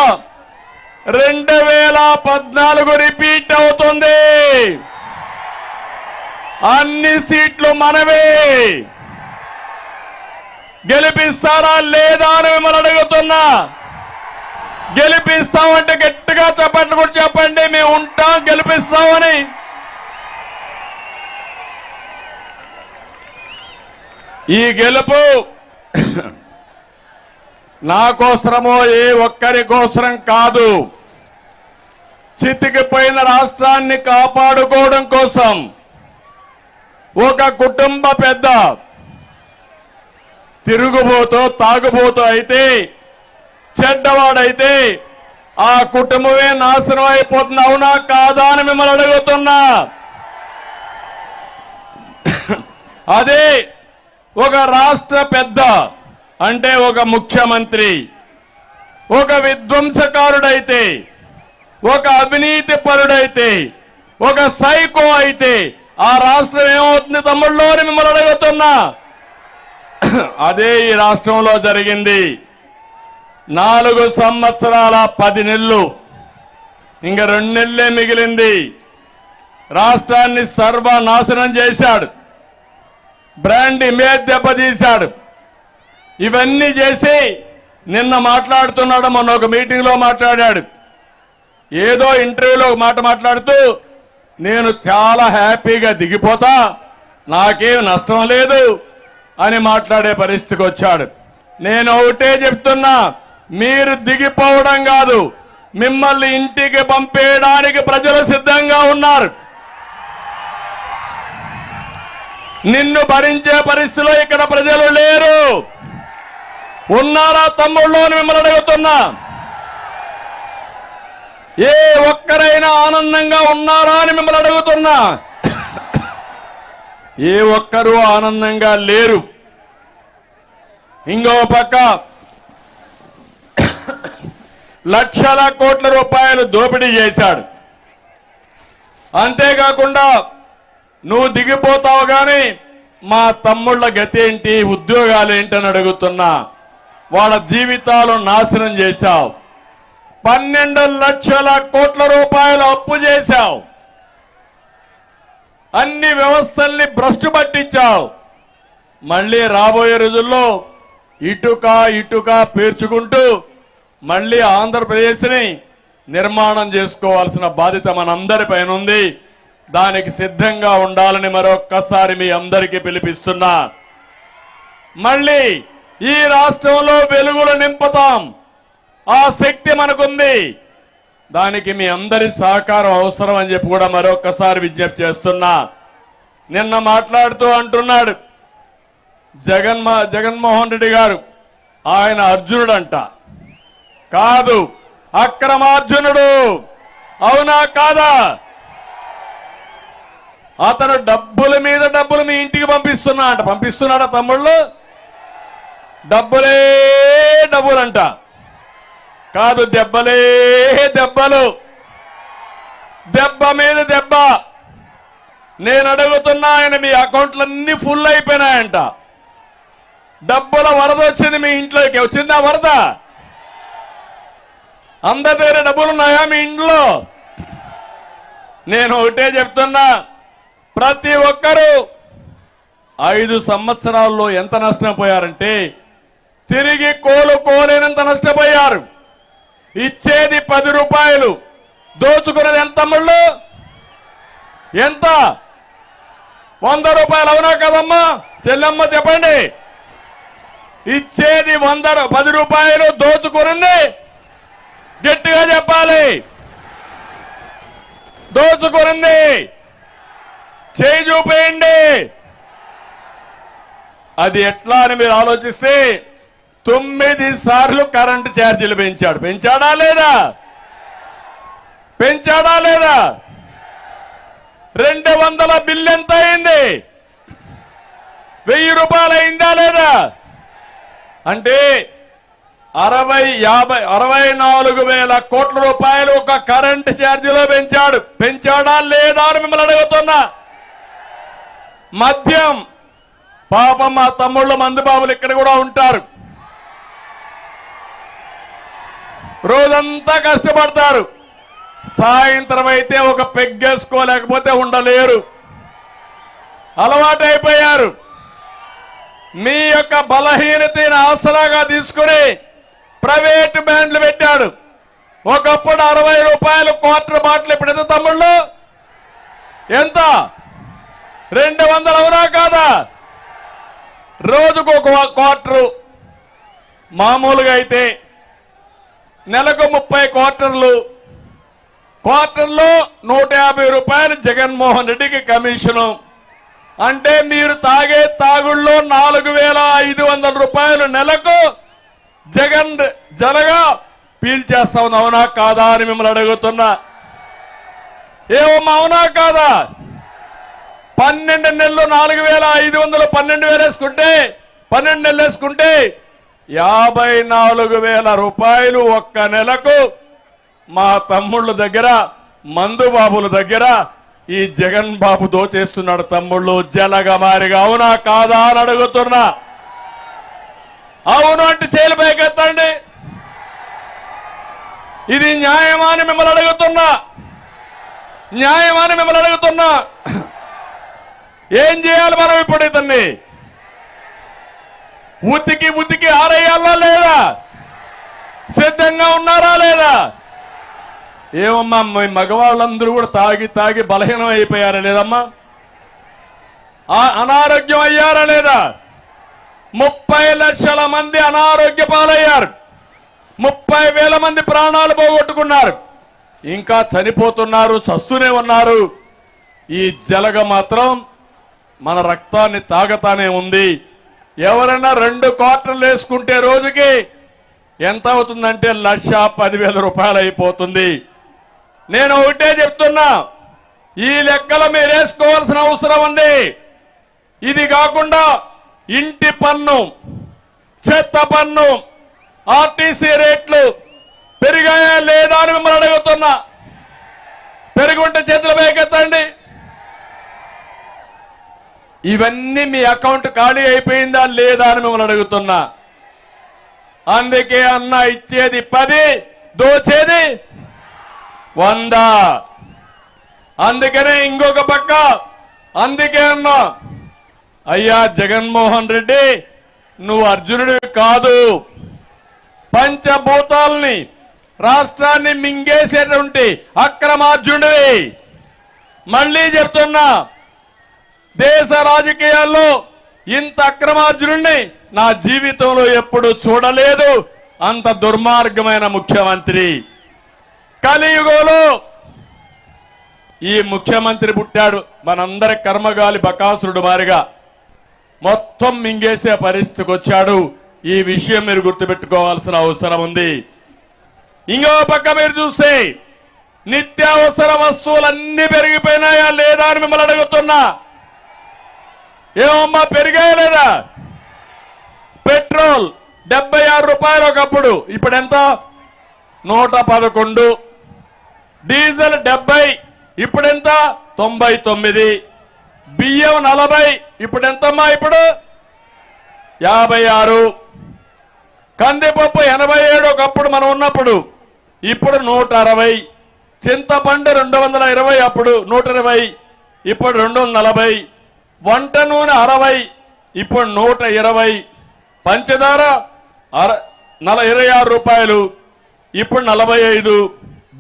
2014 రిపీట్ అవుతుంది. అన్ని సీట్లు మనవే. గెలిపిస్తారా లేదా అని మిమ్మల్ని అడుగుతున్నా. గెలిపిస్తామంటే గట్టిగా చెప్పండి, కూడా చెప్పండి. మేము ఉంటాం, గెలిపిస్తామని. ఈ గెలుపు నా కోసరమో ఏ ఒక్కరి కోసరం కాదు. చితికిపోయిన రాష్ట్రాన్ని కాపాడుకోవడం కోసం ఒక కుటుంబ పెద్ద తిరుగుబోతో, తాగుబోతో అయితే, చెడ్డవాడైతే ఆ కుటుంబమే నాశనం అయిపోతుంది. అవునా కాదా అని మిమ్మల్ని అడుగుతున్నా. అదే ఒక రాష్ట్ర పెద్ద అంటే ఒక ముఖ్యమంత్రి ఒక విధ్వంసకారుడైతే, ఒక అవినీతి పరుడైతే, ఒక సైకో అయితే ఆ రాష్ట్రం ఏమవుతుంది తమ్ముళ్ళు అని మిమ్మల్ని అడుగుతున్నా. అదే ఈ రాష్ట్రంలో జరిగింది. 4 సంవత్సరాల 10 నెలలు, ఇంకా 2 నెలలే మిగిలింది. రాష్ట్రాన్ని సర్వనాశనం చేశాడు. బ్రాండ్ ఇమేజ్ దెబ్బతీశాడు. ఇవన్నీ చేసి నిన్న మాట్లాడుతున్నాడు, మొన్న ఒక మీటింగ్ లో మాట్లాడాడు. ఏదో ఇంటర్వ్యూలో ఒక మాట మాట్లాడుతూ నేను చాలా హ్యాపీగా దిగిపోతా, నాకేం నష్టం లేదు అని మాట్లాడే పరిస్థితికి వచ్చాడు. నేను ఒకటే చెప్తున్నా, మీరు దిగిపోవడం కాదు, మిమ్మల్ని ఇంటికి పంపేయడానికి ప్రజలు సిద్ధంగా ఉన్నారు. నిన్ను భరించే పరిస్థితిలో ఇక్కడ ప్రజలు లేరు. ఉన్నారా తమ్ముళ్ళు అని మిమ్మల్ని అడుగుతున్నా. ఏ ఒక్కరైనా ఆనందంగా ఉన్నారా అని మిమ్మల్ని అడుగుతున్నా. ఏ ఒక్కరూ ఆనందంగా లేరు. ఇంకో పక్క లక్షల కోట్ల రూపాయలు దోపిడీ చేశాడు. అంతేకాకుండా నువ్వు దిగిపోతావు కానీ మా తమ్ముళ్ళ గతి ఏంటి, ఉద్యోగాలు ఏంటని అడుగుతున్నా. వాళ్ళ జీవితాలు నాశనం చేశావు. 12 లక్షల కోట్ల రూపాయలు అప్పు చేశావు. అన్ని వ్యవస్థల్ని భ్రష్టు పట్టించావు. మళ్ళీ రాబోయే రోజుల్లో ఇటుక పేర్చుకుంటూ మళ్ళీ ఆంధ్రప్రదేశ్ని నిర్మాణం చేసుకోవాల్సిన బాధ్యత మనందరిపైన ఉంది. దానికి సిద్ధంగా ఉండాలని మరొక్కసారి మీ అందరికీ పిలిపిస్తున్నా. మళ్ళీ ఈ రాష్ట్రంలో వెలుగులు నింపుతాం. ఆ శక్తి మనకుంది. దానికి మీ అందరి సహకారం అవసరం అని చెప్పి కూడా మరొక్కసారి విజ్ఞప్తి చేస్తున్నా. నిన్న మాట్లాడుతూ అంటున్నాడు జగన్మోహన్ రెడ్డి గారు ఆయన అర్జునుడంట. కాదు, అక్రమార్జునుడు. అవునా కాదా? అతను డబ్బుల మీద డబ్బులు మీ ఇంటికి పంపిస్తున్నాడా తమ్ముళ్ళు? డబ్బులే డబ్బులంట. కాదు, దెబ్బలే దెబ్బలు, దెబ్బ మీద దెబ్బ. నేను అడుగుతున్నా, ఆయన మీ అకౌంట్లన్నీ ఫుల్ అయిపోయినాయంట. డబ్బుల వరద వచ్చింది మీ ఇంట్లోకి. వచ్చిందా వరద? అందరి దగ్గర డబ్బులు ఉన్నాయా మీ ఇంట్లో? నేను ఒకటే చెప్తున్నా, ప్రతి ఒక్కరూ 5 సంవత్సరాల్లో ఎంత నష్టపోయారంటే తిరిగి కోలుకోలేనంత నష్టపోయారు. ఇచ్చేది 10 రూపాయలు, దోచుకున్నది ఎంత తమ్ముళ్ళు? ఎంత? 100 రూపాయలు. అవునా కదమ్మా చెల్లెమ్మ చెప్పండి? ఇచ్చేది 10 రూపాయలు, దోచుకున్నది గట్టిగా చెప్పాలి. దోచుకున్నది చేయి చూపేయండి. అది ఎట్లా అని మీరు ఆలోచిస్తే 9 సార్లు కరెంటు ఛార్జీలు పెంచాడు. పెంచాడా లేదా? 200 బిల్లు ఎంత అయింది? 1000 రూపాయలు అయిందా లేదా? అంటే 64,000 కోట్ల రూపాయలు ఒక కరెంటు ఛార్జీలో పెంచాడు. పెంచాడా లేదా అని మిమ్మల్ని అడుగుతున్నా. మద్యం పాపం మా తమ్ముళ్ళ మందుబాబులు ఇక్కడ కూడా ఉంటారు. రోజంతా కష్టపడతారు. సాయంత్రం అయితే ఒక పెగ్గేసుకోలేకపోతే ఉండలేరు. అలవాటైపోయారు. మీ యొక్క బలహీనతను ఆసరాగా తీసుకుని ప్రైవేట్ బ్యాండ్లు పెట్టాడు. ఒకప్పుడు 60 రూపాయలు క్వార్టర్ బాటిల్. ఇప్పుడు ఎంత తమ్ముళ్ళు? ఎంత? 200. అవునా కాదా? రోజుకు ఒక క్వార్టరు. మామూలుగా అయితే నెలకు 30 క్వార్టర్లు. క్వార్టర్లో 150 రూపాయలు జగన్మోహన్ రెడ్డికి కమిషను. అంటే మీరు తాగే తాగుళ్ళలో 4,500 రూపాయలు నెలకు జగన్ జలగా పీల్చేస్తా ఉంది. అవునా కాదా అని మిమ్మల్ని అడుగుతున్నా. ఏమమ్మా అవునా కాదా? 12 నెలలు 4,500, 12,000 వేసుకుంటే 12 నెలలు వేసుకుంటే 54,000 రూపాయలు ఒక్క నెలకు మా తమ్ముళ్ళ దగ్గర, మందుబాబుల దగ్గర ఈ జగన్ బాబు దోచేస్తున్నాడు తమ్ముళ్ళు జలగమారిగా. అవునా కాదా అని అడుగుతున్నా. అవును అంటే చేలు పైకెత్తండి. ఇది న్యాయమాని మిమ్మల్ని అడుగుతున్నా. న్యాయమాని మిమ్మల్ని అడుగుతున్నా. ఏం చేయాలి మనం ఇప్పుడు? ఇతన్ని ఉతికి ఆరేయాలా లేదా? సిద్ధంగా ఉన్నారా లేదా? ఏమమ్మా మీ మగవాళ్ళందరూ కూడా తాగి బలహీనం అయిపోయారా లేదమ్మా? అనారోగ్యం అయ్యారా లేదా? 30 లక్షల మంది అనారోగ్య పాలయ్యారు. 30,000 మంది ప్రాణాలు పోగొట్టుకున్నారు. ఇంకా చనిపోతున్నారు, చస్తూనే ఉన్నారు. ఈ జలగ మాత్రం మన రక్తాన్ని తాగతానే ఉంది. ఎవరైనా 2 క్వార్టర్లు వేసుకుంటే రోజుకి ఎంత అవుతుందంటే 1,10,000 రూపాయలు అయిపోతుంది. నేను ఒకటే చెప్తున్నా, ఈ లెక్కలు మీరు వేసుకోవాల్సిన అవసరం ఉంది. ఇది కాకుండా ఇంటి పన్ను, చెత్త పన్ను, ఆర్టీసీ రేట్లు పెరిగాయా లేదా అని మిమ్మల్ని అడుగుతున్నా. పెరుగుంటే చేతుల పైకెత్తండి. ఇవన్నీ మీ అకౌంట్ ఖాళీ అయిపోయిందా లేదా అని మిమ్మల్ని అడుగుతున్నా. అందుకే అన్న ఇచ్చేది 10, దోచేది 100. అందుకనే ఇంకొక పక్క అందుకే అన్నా, అయ్యా జగన్మోహన్ రెడ్డి నువ్వు అర్జునుడివి కాదు, పంచభూతాల్ని రాష్ట్రాన్ని మింగేసేటువంటి అక్రమార్జునుడివి. మళ్ళీ చెప్తున్నా, దేశ రాజకీయాల్లో ఇంత అక్రమార్జునుడిని నా జీవితంలో ఎప్పుడు చూడలేదు. అంత దుర్మార్గమైన ముఖ్యమంత్రి. కలియుగంలో ఈ ముఖ్యమంత్రి పుట్టాడు. మనందరి కర్మగాలి బకాసురుడు మారిగా మొత్తం మింగేసే పరిస్థితికి వచ్చాడు. ఈ విషయం మీరు గుర్తుపెట్టుకోవాల్సిన అవసరం ఉంది. ఇంకో పక్క మీరు చూస్తే నిత్యావసర వస్తువులన్నీ పెరిగిపోయినాయా లేదా అని మిమ్మల్ని అడుగుతున్నా. ఏమమ్మా పెరిగాయా లేదా? పెట్రోల్ 76 రూపాయలు ఒకప్పుడు, ఇప్పుడు ఎంత? 111. డీజిల్ 70, ఇప్పుడెంత? 99. బియ్యం 40, ఇప్పుడు ఎంతమ్మా? ఇప్పుడు 56. కందిపప్పు 87 ఒకప్పుడు మనం ఉన్నప్పుడు, ఇప్పుడు 160. చింతపండు 220, అప్పుడు 120, ఇప్పుడు 240. వంట నూనె 60, ఇప్పుడు 120. పంచదార 26 రూపాయలు, ఇప్పుడు 45.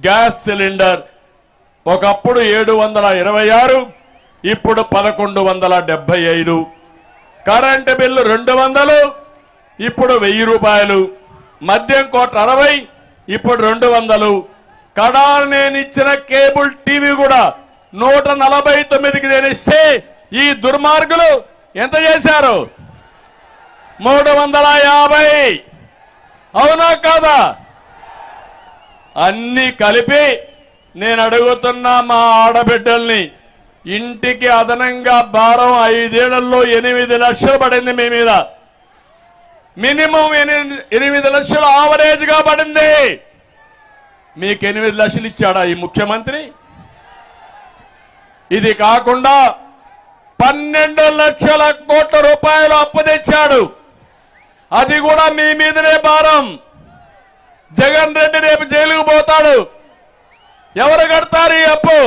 గ్యాస్ సిలిండర్ ఒకప్పుడు 726, ఇప్పుడు 1175. కరెంటు బిల్లు 200, ఇప్పుడు 1000 రూపాయలు. మద్యం కోట 60, ఇప్పుడు 200. కడారు నేను ఇచ్చిన కేబుల్ టీవీ కూడా 149కి నేను ఇస్తే ఈ దుర్మార్గులు ఎంత చేశారు? 350. అవునా కాదా? అన్ని కలిపి నేను అడుగుతున్నా మా ఆడబిడ్డల్ని, ఇంటికి అదనంగా భారం 5 ఏళ్లలో 8 లక్షలు పడింది మీ మీద. మినిమం 8 లక్షలు ఆవరేజ్ గా పడింది. మీకు 8 లక్షలు ఇచ్చాడా ఈ ముఖ్యమంత్రి? ఇది కాకుండా 12 లక్షల కోట్ల రూపాయలు అప్పు తెచ్చాడు. అది కూడా మీ మీదనే భారం. జగన్ రెడ్డి రేపు జైలుకు పోతాడు. ఎవరు కడతారు ఈ అప్పు?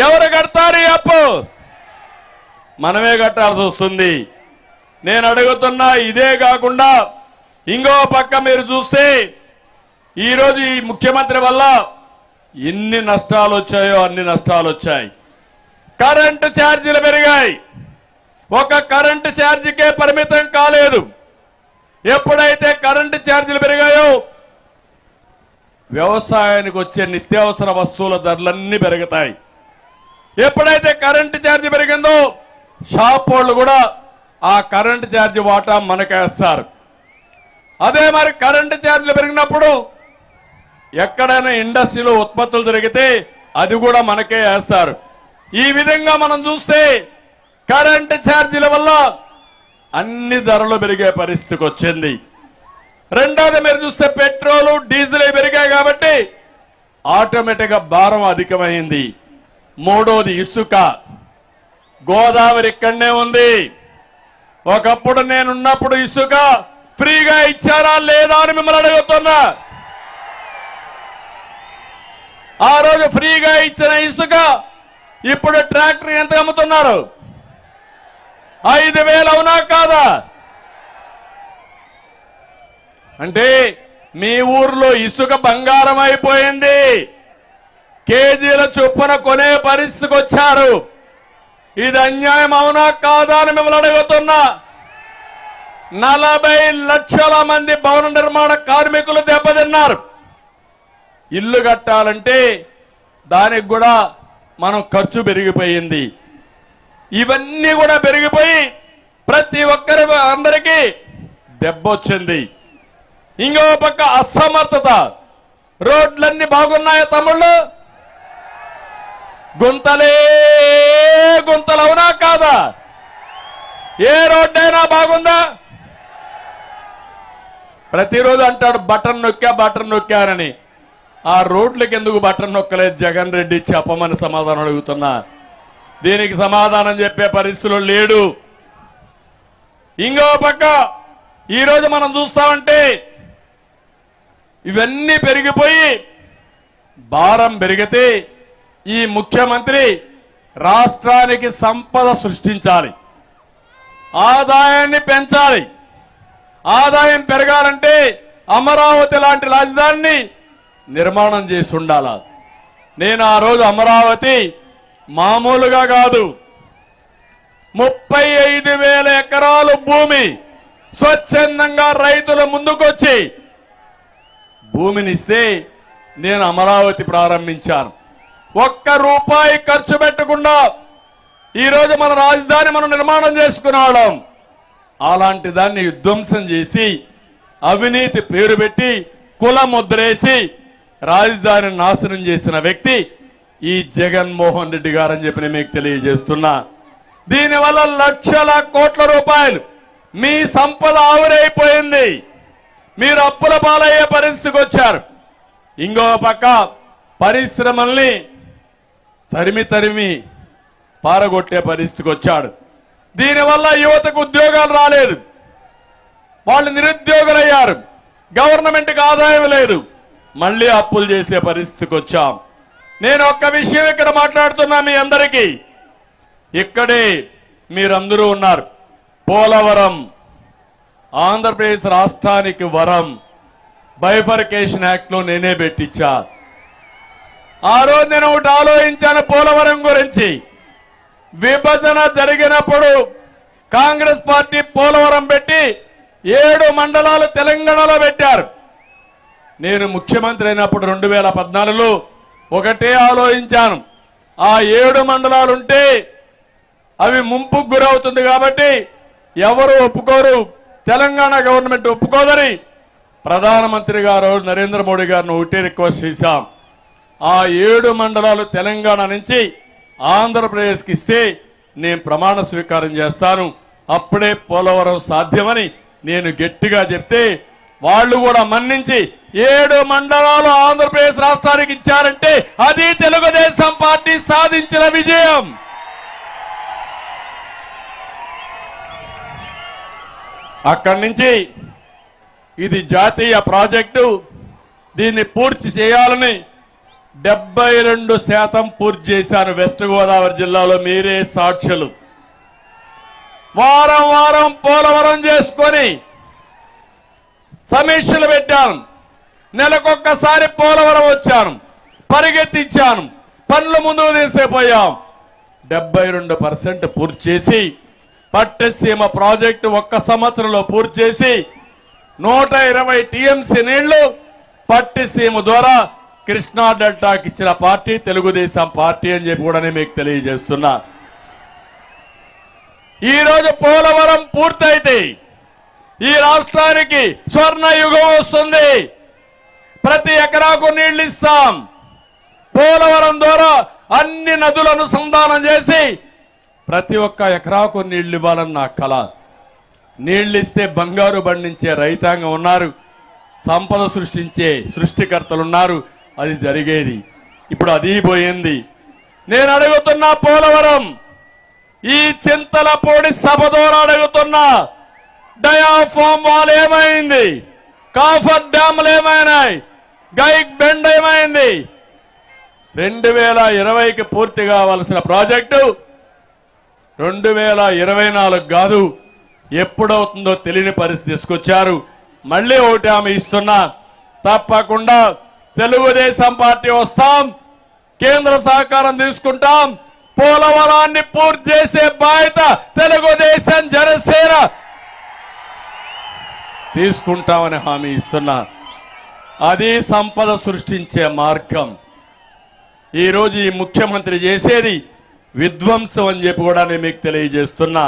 ఎవరు కడతారు ఈ అప్పు? మనమే కట్టాల్సి వస్తుంది. నేను అడుగుతున్నా. ఇదే కాకుండా ఇంకో పక్క మీరు చూస్తే ఈరోజు ఈ ముఖ్యమంత్రి వల్ల ఎన్ని నష్టాలు వచ్చాయో అన్ని నష్టాలు వచ్చాయి. కరెంటు ఛార్జీలు పెరిగాయి. ఒక కరెంటు ఛార్జీకే పరిమితం కాలేదు. ఎప్పుడైతే కరెంటు ఛార్జీలు పెరిగాయో వ్యవసాయానికి వచ్చే నిత్యావసర వస్తువుల ధరలన్నీ పెరుగుతాయి. ఎప్పుడైతే కరెంటు ఛార్జీ పెరిగిందో షాప్ వాళ్ళు కూడా ఆ కరెంటు ఛార్జీ వాటా మనకేస్తారు. అదే మరి కరెంటు ఛార్జీలు పెరిగినప్పుడు ఎక్కడైనా ఇండస్ట్రీలో ఉత్పత్తులు జరిగితే అది కూడా మనకే వేస్తారు. ఈ విధంగా మనం చూస్తే కరెంటు ఛార్జీల వల్ల అన్ని ధరలు పెరిగే పరిస్థితికి వచ్చింది. రెండోది మీరు చూస్తే పెట్రోలు డీజిల్ పెరిగాయి కాబట్టి ఆటోమేటిక్ గా భారం అధికమైంది. మూడోది ఇసుక. గోదావరి ఇక్కడనే ఉంది. ఒకప్పుడు నేనున్నప్పుడు ఇసుక ఫ్రీగా ఇచ్చారా లేదా అని మిమ్మల్ని అడుగుతున్నా. ఆ రోజు ఫ్రీగా ఇచ్చిన ఇసుక ఇప్పుడు ట్రాక్టర్ ఎంత అమ్ముతున్నారు? 5,000. అవునా కాదా? అంటే మీ ఊర్లో ఇసుక బంగారం అయిపోయింది. కేజీల చొప్పున కొనే పరిస్థితికి వచ్చారు. ఇది అన్యాయం అవునా కాదా అని మిమ్మల్ని అడుగుతున్నా. 40 లక్షల మంది భవన నిర్మాణ కార్మికులు దెబ్బతిన్నారు. ఇల్లు కట్టాలంటే దానికి కూడా మనం ఖర్చు పెరిగిపోయింది. ఇవన్నీ కూడా పెరిగిపోయి ప్రతి ఒక్కరి అందరికీ దెబ్బ వచ్చింది. ఇంకో పక్క అసమర్థత. రోడ్లన్నీ బాగున్నాయా తమ్ముళ్ళు? గుంతలే గుంతలు. అవునా కాదా? ఏ రోడ్డైనా బాగుందా? ప్రతిరోజు అంటాడు బటన్ నొక్కానని. ఆ రోడ్లకి ఎందుకు బటన్ నొక్కలేదు జగన్ రెడ్డి? చెప్పమని సమాధానం అడుగుతున్నా. దీనికి సమాధానం చెప్పే పరిస్థితులు లేడు. ఇంకో పక్క ఈరోజు మనం చూస్తామంటే ఇవన్నీ పెరిగిపోయి భారం పెరిగితే ఈ ముఖ్యమంత్రి రాష్ట్రానికి సంపద సృష్టించాలి, ఆదాయాన్ని పెంచాలి. ఆదాయం పెరగాలంటే అమరావతి లాంటి రాజధానిని నిర్మాణం చేసి ఉండాలి. నేను ఆ రోజు అమరావతి మామూలుగా కాదు, 35,000 ఎకరాలు భూమి స్వచ్ఛందంగా రైతుల ముందుకొచ్చి భూమినిస్తే నేను అమరావతి ప్రారంభించాను. ₹1 ఖర్చు పెట్టకుండా ఈరోజు మన రాజధాని మనం నిర్మాణం చేసుకునేవాళ్ళం. అలాంటి దాన్ని విధ్వంసం చేసి అవినీతి పేరు పెట్టి కుల ముద్రేసి రాజధానిని నాశనం చేసిన వ్యక్తి ఈ జగన్మోహన్ రెడ్డి గారని చెప్పి నేను మీకు తెలియజేస్తున్నా. దీనివల్ల లక్షల కోట్ల రూపాయలు మీ సంపద ఆవిరైపోయింది. మీరు అప్పుల పాలయ్యే పరిస్థితికి వచ్చారు. ఇంకో పక్క పరిశ్రమల్ని తరిమి పారగొట్టే పరిస్థితికి వచ్చాడు. దీనివల్ల యువతకు ఉద్యోగాలు రాలేదు, వాళ్ళు నిరుద్యోగులయ్యారు, గవర్నమెంట్కి ఆదాయం లేదు, మళ్ళీ అప్పులు చేసే పరిస్థితికి వచ్చాం. నేను ఒక్క విషయం ఇక్కడ మాట్లాడుతున్నా మీ అందరికీ. ఇక్కడే మీరందరూ ఉన్నారు. పోలవరం ఆంధ్రప్రదేశ్ రాష్ట్రానికి వరం బైఫర్కేషన్ యాక్ట్ లో నేనే పెట్టించా. ఆ రోజు నేను ఒకటి ఆలోచించాను పోలవరం గురించి. విభజన జరిగినప్పుడు కాంగ్రెస్ పార్టీ పోలవరం పెట్టి 7 మండలాలు తెలంగాణలో పెట్టారు. నేను ముఖ్యమంత్రి అయినప్పుడు 2014లో ఒకటే ఆలోచించాను, ఆ 7 మండలాలుంటే అవి ముంపుకు గురవుతుంది కాబట్టి ఎవరు ఒప్పుకోరు, తెలంగాణ గవర్నమెంట్ ఒప్పుకోదని ప్రధానమంత్రి గారు నరేంద్ర మోడీ గారిని ఒకటే రిక్వెస్ట్ చేశాం. ఆ 7 మండలాలు తెలంగాణ నుంచి ఆంధ్రప్రదేశ్కి ఇస్తే నేను ప్రమాణ స్వీకారం చేస్తాను, అప్పుడే పోలవరం సాధ్యమని నేను గట్టిగా చెప్తే వాళ్ళు కూడా మన్నించి 7 మండలాలు ఆంధ్రప్రదేశ్ రాష్ట్రానికి ఇచ్చారంటే అది తెలుగుదేశం పార్టీ సాధించిన విజయం. అక్కడి నుంచి ఇది జాతీయ ప్రాజెక్టు, దీన్ని పూర్తి చేయాలని 72% పూర్తి చేశాను. వెస్ట్ గోదావరి జిల్లాలో మీరే సాక్షులు. వారం పోలవరం చేసుకొని సమీక్షలు పెట్టాను. నెలకొక్కసారి పోలవరం వచ్చాను, పరిగెత్తించాను, పనులు ముందుకు తీసుకుపోయాం. 72% పూర్తి చేసి పట్టసీమ ప్రాజెక్టు 1 సంవత్సరంలో పూర్తి చేసి 120 టీఎంసీ నీళ్లు పట్టిసీమ ద్వారా కృష్ణా డెల్టాకి ఇచ్చిన పార్టీ తెలుగుదేశం పార్టీ అని చెప్పి కూడా నేను మీకు తెలియజేస్తున్నా. ఈ రోజు పోలవరం పూర్తయితే ఈ రాష్ట్రానికి స్వర్ణ యుగం వస్తుంది. ప్రతి ఎకరాకు నీళ్లు ఇస్తాం. పోలవరం ద్వారా అన్ని నదులను అనుసంధానం చేసి ప్రతి ఒక్క ఎకరాకు నీళ్లు ఇవ్వాలని నా కల. నీళ్లు ఇస్తే బంగారు పండించే రైతాంగం ఉన్నారు, సంపద సృష్టించే సృష్టికర్తలు ఉన్నారు, అది జరిగేది. ఇప్పుడు అది పోయింది. నేను అడుగుతున్నా పోలవరం ఈ చింతలపూడి సభ ద్వారా అడుగుతున్నా, డయాఫామ్ వాల్ ఏమైంది, కాఫర్ డ్యాములు ఏమైనాయి, గైక్ బెండ్ ఏమైంది? 2020కి పూర్తి కావాల్సిన ప్రాజెక్టు 2024 కాదు, ఎప్పుడవుతుందో తెలియని పరిస్థితి తీసుకొచ్చారు. మళ్ళీ ఒకటి ఆమె ఇస్తున్నా, తప్పకుండా తెలుగుదేశం పార్టీ వస్తాం, కేంద్ర సహకారం తీసుకుంటాం, పోలవరాన్ని పూర్తి చేసే బాధ్యత తెలుగుదేశం జనసేన తీసుకుంటామని హామీ ఇస్తున్నా. అది సంపద సృష్టించే మార్గం. ఈరోజు ఈ ముఖ్యమంత్రి చేసేది విధ్వంసం అని చెప్పి కూడా నేను మీకు తెలియజేస్తున్నా.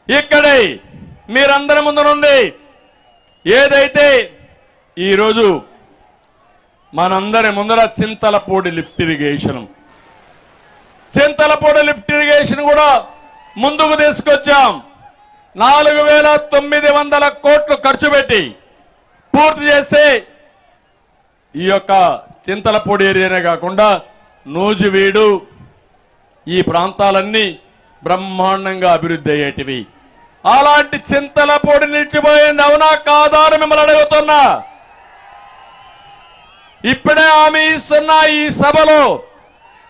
ఇక్కడే మీరందరి ముందు నుండి ఏదైతే ఈరోజు మనందరి ముందర చింతలపూడి లిఫ్ట్ ఇరిగేషన్ కూడా ముందుకు తీసుకొచ్చాం. 4,900 కోట్లు ఖర్చు పెట్టి పూర్తి చేస్తే ఈ యొక్క చింతలపూడి ఏరియానే కాకుండా నూజివీడు ఈ ప్రాంతాలన్నీ బ్రహ్మాండంగా అభివృద్ధి అయ్యేటివి. అలాంటి చింతలపూడి నిలిచిపోయింది, అవునా కాదా అని మిమ్మల్ని అడుగుతున్నా. ఇప్పుడే హామీ ఇస్తున్న ఈ సభలో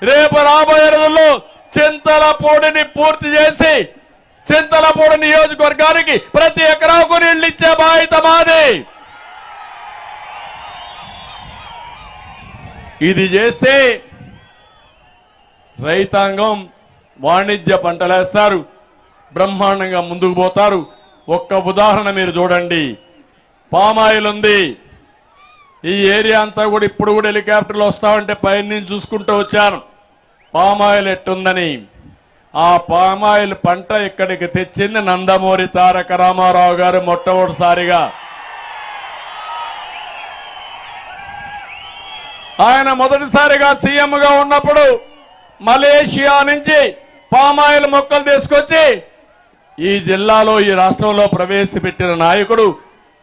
రేపు రాబోయే రోజుల్లో చింతలపూడిని పూర్తి చేసి చింతలపూడి నియోజకవర్గానికి ప్రతి ఎకరాకు నీళ్లు ఇచ్చే బాధ్యత మాది. ఇది చేస్తే రైతాంగం వాణిజ్య పంటలేస్తారు, బ్రహ్మాండంగా ముందుకు పోతారు. ఒక్క ఉదాహరణ మీరు చూడండి, పామాయిల్ ఉంది. ఈ ఏరియా అంతా కూడా ఇప్పుడు కూడా హెలికాప్టర్లు వస్తా ఉంటే పైన నుంచి చూసుకుంటూ వచ్చాను పామాయిల్ ఎట్టుందని. ఆ పామాయిల్ పంట ఇక్కడికి తెచ్చింది నందమూరి తారక రామారావు గారు మొట్టమొదటిసారిగా. ఆయన మొదటిసారిగా సీఎంగా ఉన్నప్పుడు మలేషియా నుంచి పామాయిల్ మొక్కలు తీసుకొచ్చి ఈ జిల్లాలో ఈ రాష్ట్రంలో ప్రవేశపెట్టిన నాయకుడు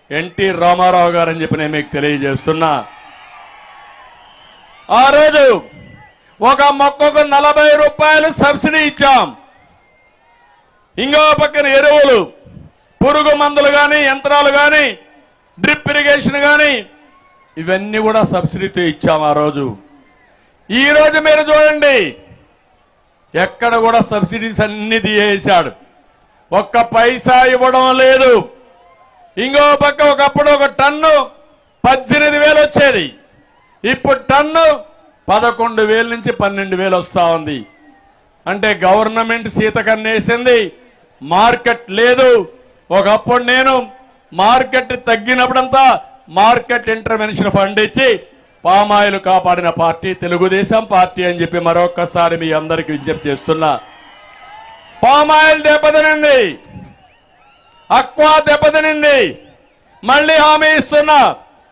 ఎన్టీ రామారావు గారు అని చెప్పి నేను మీకు తెలియజేస్తున్నా. ఆ రోజు ఒక మొక్కకు 40 రూపాయలు సబ్సిడీ ఇచ్చాం. ఇంకో పక్కన ఎరువులు, పురుగు మందులు కానీ, యంత్రాలు కానీ, డ్రిప్ ఇరిగేషన్ కానీ ఇవన్నీ కూడా సబ్సిడీతో ఇచ్చాం ఆ రోజు. ఈ రోజు మీరు చూడండి, ఎక్కడ కూడా సబ్సిడీస్ అన్ని తీసేశాడు, ఒక్క పైసా ఇవ్వడం లేదు. ఇంకో పక్క ఒకప్పుడు ఒక టన్ను 18,000 వచ్చేది, ఇప్పుడు టన్ను 11,000 నుంచి 12,000 వస్తా ఉంది. అంటే గవర్నమెంట్ సీతకన్నేసింది, మార్కెట్ లేదు. ఒకప్పుడు నేను మార్కెట్ తగ్గినప్పుడంతా మార్కెట్ ఇంటర్వెన్షన్ ఫండ్ ఇచ్చి పామాయిల్ కాపాడిన పార్టీ తెలుగుదేశం పార్టీ అని చెప్పి మరొకసారి మీ అందరికీ విజ్ఞప్తి చేస్తున్నా. పామాయిల్ దెబ్బతినింది, అక్వా దెబ్బతినింది. మళ్ళీ హామీ ఇస్తున్నా,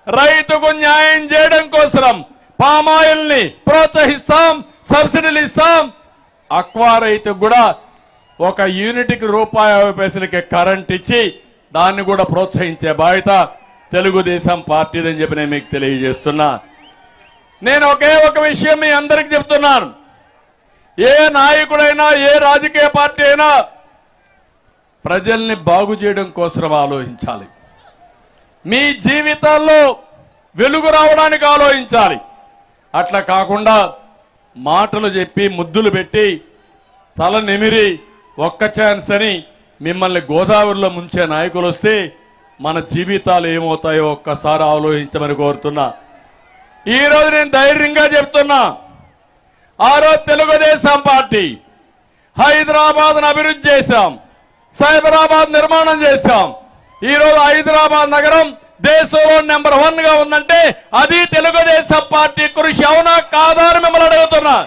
రైతుకు న్యాయం చేయడం కోసం పామాయిల్ ని ప్రోత్సహిస్తాం, సబ్సిడీలు ఇస్తాం. అక్వా రైతుకు కూడా ఒక యూనిట్కి ₹50 కరెంట్ ఇచ్చి దాన్ని కూడా ప్రోత్సహించే బాధ్యత తెలుగుదేశం పార్టీదని చెప్పి నేను మీకు తెలియజేస్తున్నా. నేను ఒకే ఒక విషయం మీ అందరికి చెప్తున్నాను, ఏ నాయకుడైనా ఏ రాజకీయ పార్టీ అయినా ప్రజల్ని బాగు చేయడం కోసం ఆలోచించాలి, మీ జీవితాల్లో వెలుగు రావడానికి ఆలోచించాలి. అట్లా కాకుండా మాటలు చెప్పి ముద్దులు పెట్టి తల నిమిరి ఒక్క ఛాన్స్ అని మిమ్మల్ని గోదావరిలో ముంచే నాయకులు వస్తే మన జీవితాలు ఏమవుతాయో ఒక్కసారి ఆలోచించమని కోరుతున్నా. ఈ రోజు నేను ధైర్యంగా చెప్తున్నా, ఆ రోజు తెలుగుదేశం పార్టీ హైదరాబాద్ను అభివృద్ధి చేశాం, సైబరాబాద్ నిర్మాణం చేశాం. ఈ రోజు హైదరాబాద్ నగరం దేశంలో నెంబర్ 1 గా ఉందంటే అది తెలుగుదేశం పార్టీ కృషి. అవునా కాదా అని మిమ్మల్ని అడుగుతున్నా.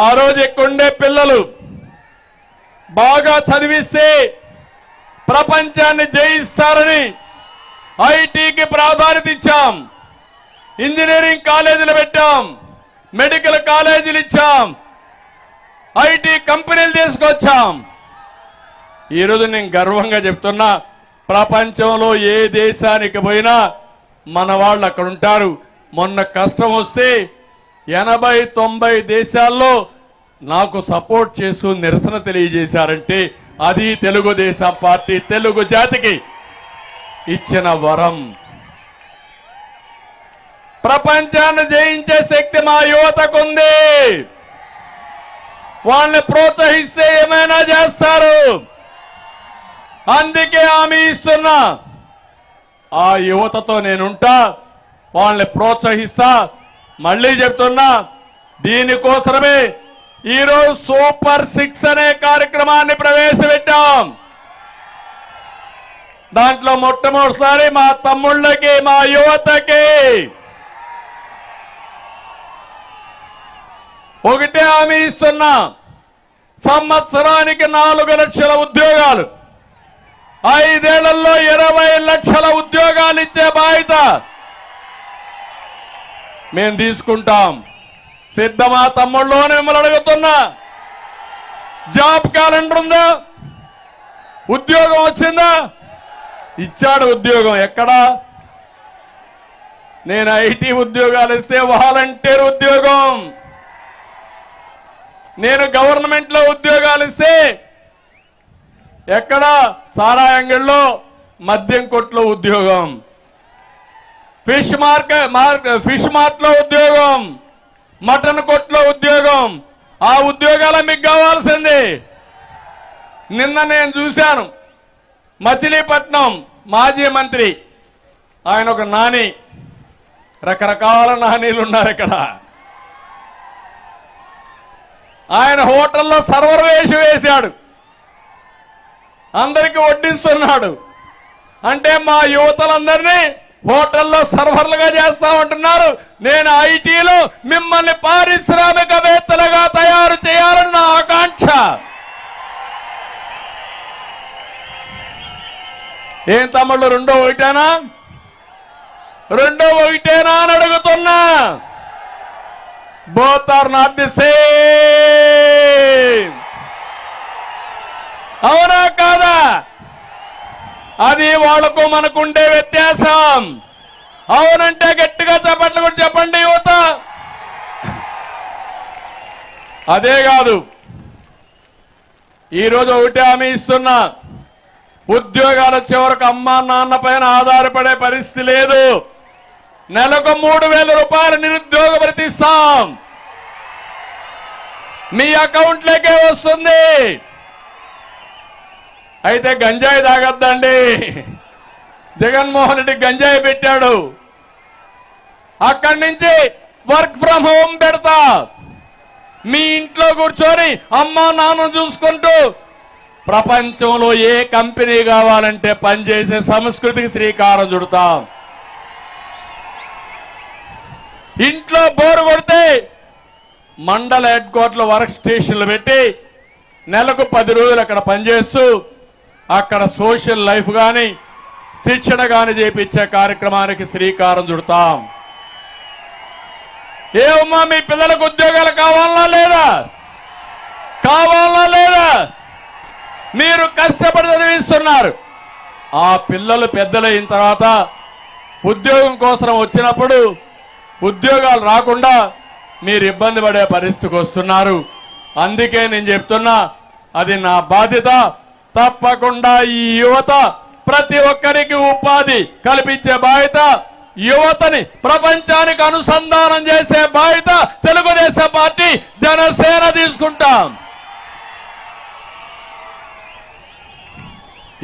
ఆ రోజు ఇక్కడుండే పిల్లలు బాగా చదివిస్తే ప్రపంచాన్ని జయిస్తారని ఐటీకి ప్రాధాన్యత ఇచ్చాం, ఇంజనీరింగ్ కాలేజీలు పెట్టాం, మెడికల్ కాలేజీలు ఇచ్చాం, ఐటీ కంపెనీలు తీసుకొచ్చాం. ఈరోజు నేను గర్వంగా చెప్తున్నా, ప్రపంచంలో ఏ దేశానికి పోయినా మన వాళ్ళు అక్కడ ఉంటారు. మొన్న కష్టం వస్తే 80-90 దేశాల్లో నాకు సపోర్ట్ చేస్తూ నిరసన తెలియజేశారంటే అది తెలుగుదేశం పార్టీ తెలుగు జాతికి ఇచ్చిన వరం. ప్రపంచాన్ని జయించే శక్తి మా యువతకుంది. వాళ్ళని ప్రోత్సహిస్తే ఏమైనా చేస్తారు. అందుకే హామీ ఇస్తున్నా, ఆ యువతతో నేనుంటా, వాళ్ళని ప్రోత్సహిస్తా. మళ్ళీ చెప్తున్నా, దీనికోసమే ఈరోజు సూపర్ 6 అనే కార్యక్రమాన్ని ప్రవేశపెట్టాం. దాంట్లో మొట్టమొదటిసారి మా తమ్ముళ్ళకి, మా యువతకి ఒకటే హామీ ఇస్తున్నా, సంవత్సరానికి 4 లక్షల ఉద్యోగాలు, 5 ఏళ్లలో 20 లక్షల ఉద్యోగాలు ఇచ్చే బాధ్యత మేము తీసుకుంటాం. సిద్ధమా తమ్ముళ్ళు అని మిమ్మల్ని అడుగుతున్నా. జాబ్ క్యాలెండర్ ఉందా? ఉద్యోగం వచ్చిందా? ఇచ్చాడు ఉద్యోగం. ఎక్కడా? నేను ఐటీ ఉద్యోగాలు ఇస్తే వాలంటీర్ ఉద్యోగం, నేను గవర్నమెంట్ లో ఉద్యోగాలు ఇస్తే ఎక్కడ? సారా అంగడిలో, మద్యం కొట్లో ఉద్యోగం. ఫిష్ మార్ట్లో ఉద్యోగం, మటన్ కొట్లో ఉద్యోగం. ఆ ఉద్యోగాలు మీకు కావాల్సింది. నిన్న నేను చూశాను, మచిలీపట్నం మాజీ మంత్రి, ఆయన ఒక నాని, రకరకాల నానీలు ఉన్నారు ఇక్కడ. ఆయన హోటల్లో సర్వర్ వేశాడు, అందరికీ వడ్డిస్తున్నాడు. అంటే మా యువతలందరినీ హోటల్లో సర్వర్లుగా చేస్తామంటున్నారు. నేను ఐటీలో మిమ్మల్ని పారిశ్రామికవేత్తలుగా తయారు చేయాలని నా ఆకాంక్ష. ఏం తమ్ముళ్ళు, రెండో ఒకటేనా అని అడుగుతున్నా. Both are not the same. అవునా కాదా? అది వాళ్లకు మనకుండే వ్యత్యాసం. అవునంటే గట్టిగా చప్పట్లు కూడా చెప్పండి యువత. అదే కాదు, ఈరోజు ఒకటి హామీ ఇస్తున్నా, ఉద్యోగాలు వచ్చే వరకు అమ్మా నాన్న పైన ఆధారపడే పరిస్థితి లేదు. నెలకు 3,000 రూపాయలు నిరుద్యోగ భృతి ఇస్తాం, మీ అకౌంట్లోకే వస్తుంది. అయితే గంజాయి తాగొద్దండి. జగన్మోహన్ రెడ్డి గంజాయి పెట్టాడు, అక్కడి నుంచి వర్క్ ఫ్రం హోమ్ పెడతా. మీ ఇంట్లో కూర్చొని అమ్మా నాన్న చూసుకుంటూ ప్రపంచంలో ఏ కంపెనీ కావాలంటే పనిచేసే సంస్కృతికి శ్రీకారం చుడతాం. ఇంట్లో బోరు కొడితే మండల హెడ్ క్వార్టర్లో వర్క్ స్టేషన్లు పెట్టి నెలకు 10 రోజులు అక్కడ పనిచేస్తూ అక్కడ సోషల్ లైఫ్ కానీ శిక్షణ కానీ చేపించే కార్యక్రమానికి శ్రీకారం చుడతాం. ఏమమ్మా, మీ పిల్లలకు ఉద్యోగాలు కావాలనా లేదా? మీరు కష్టపడి చదివిస్తున్నారు. ఆ పిల్లలు పెద్దలైన తర్వాత ఉద్యోగం కోసం వచ్చినప్పుడు ఉద్యోగాలు రాకుండా మీరు ఇబ్బంది పడే పరిస్థితికి వస్తున్నారు. అందుకే నేను చెప్తున్నా, అది నా బాధ్యత. తప్పకుండా ఈ యువత ప్రతి ఒక్కరికి ఉపాధి కల్పించే బాధ్యత, యువతని ప్రపంచానికి అనుసంధానం చేసే బాధ్యత తెలుగుదేశం పార్టీ, జనసేన తీసుకుంటాం.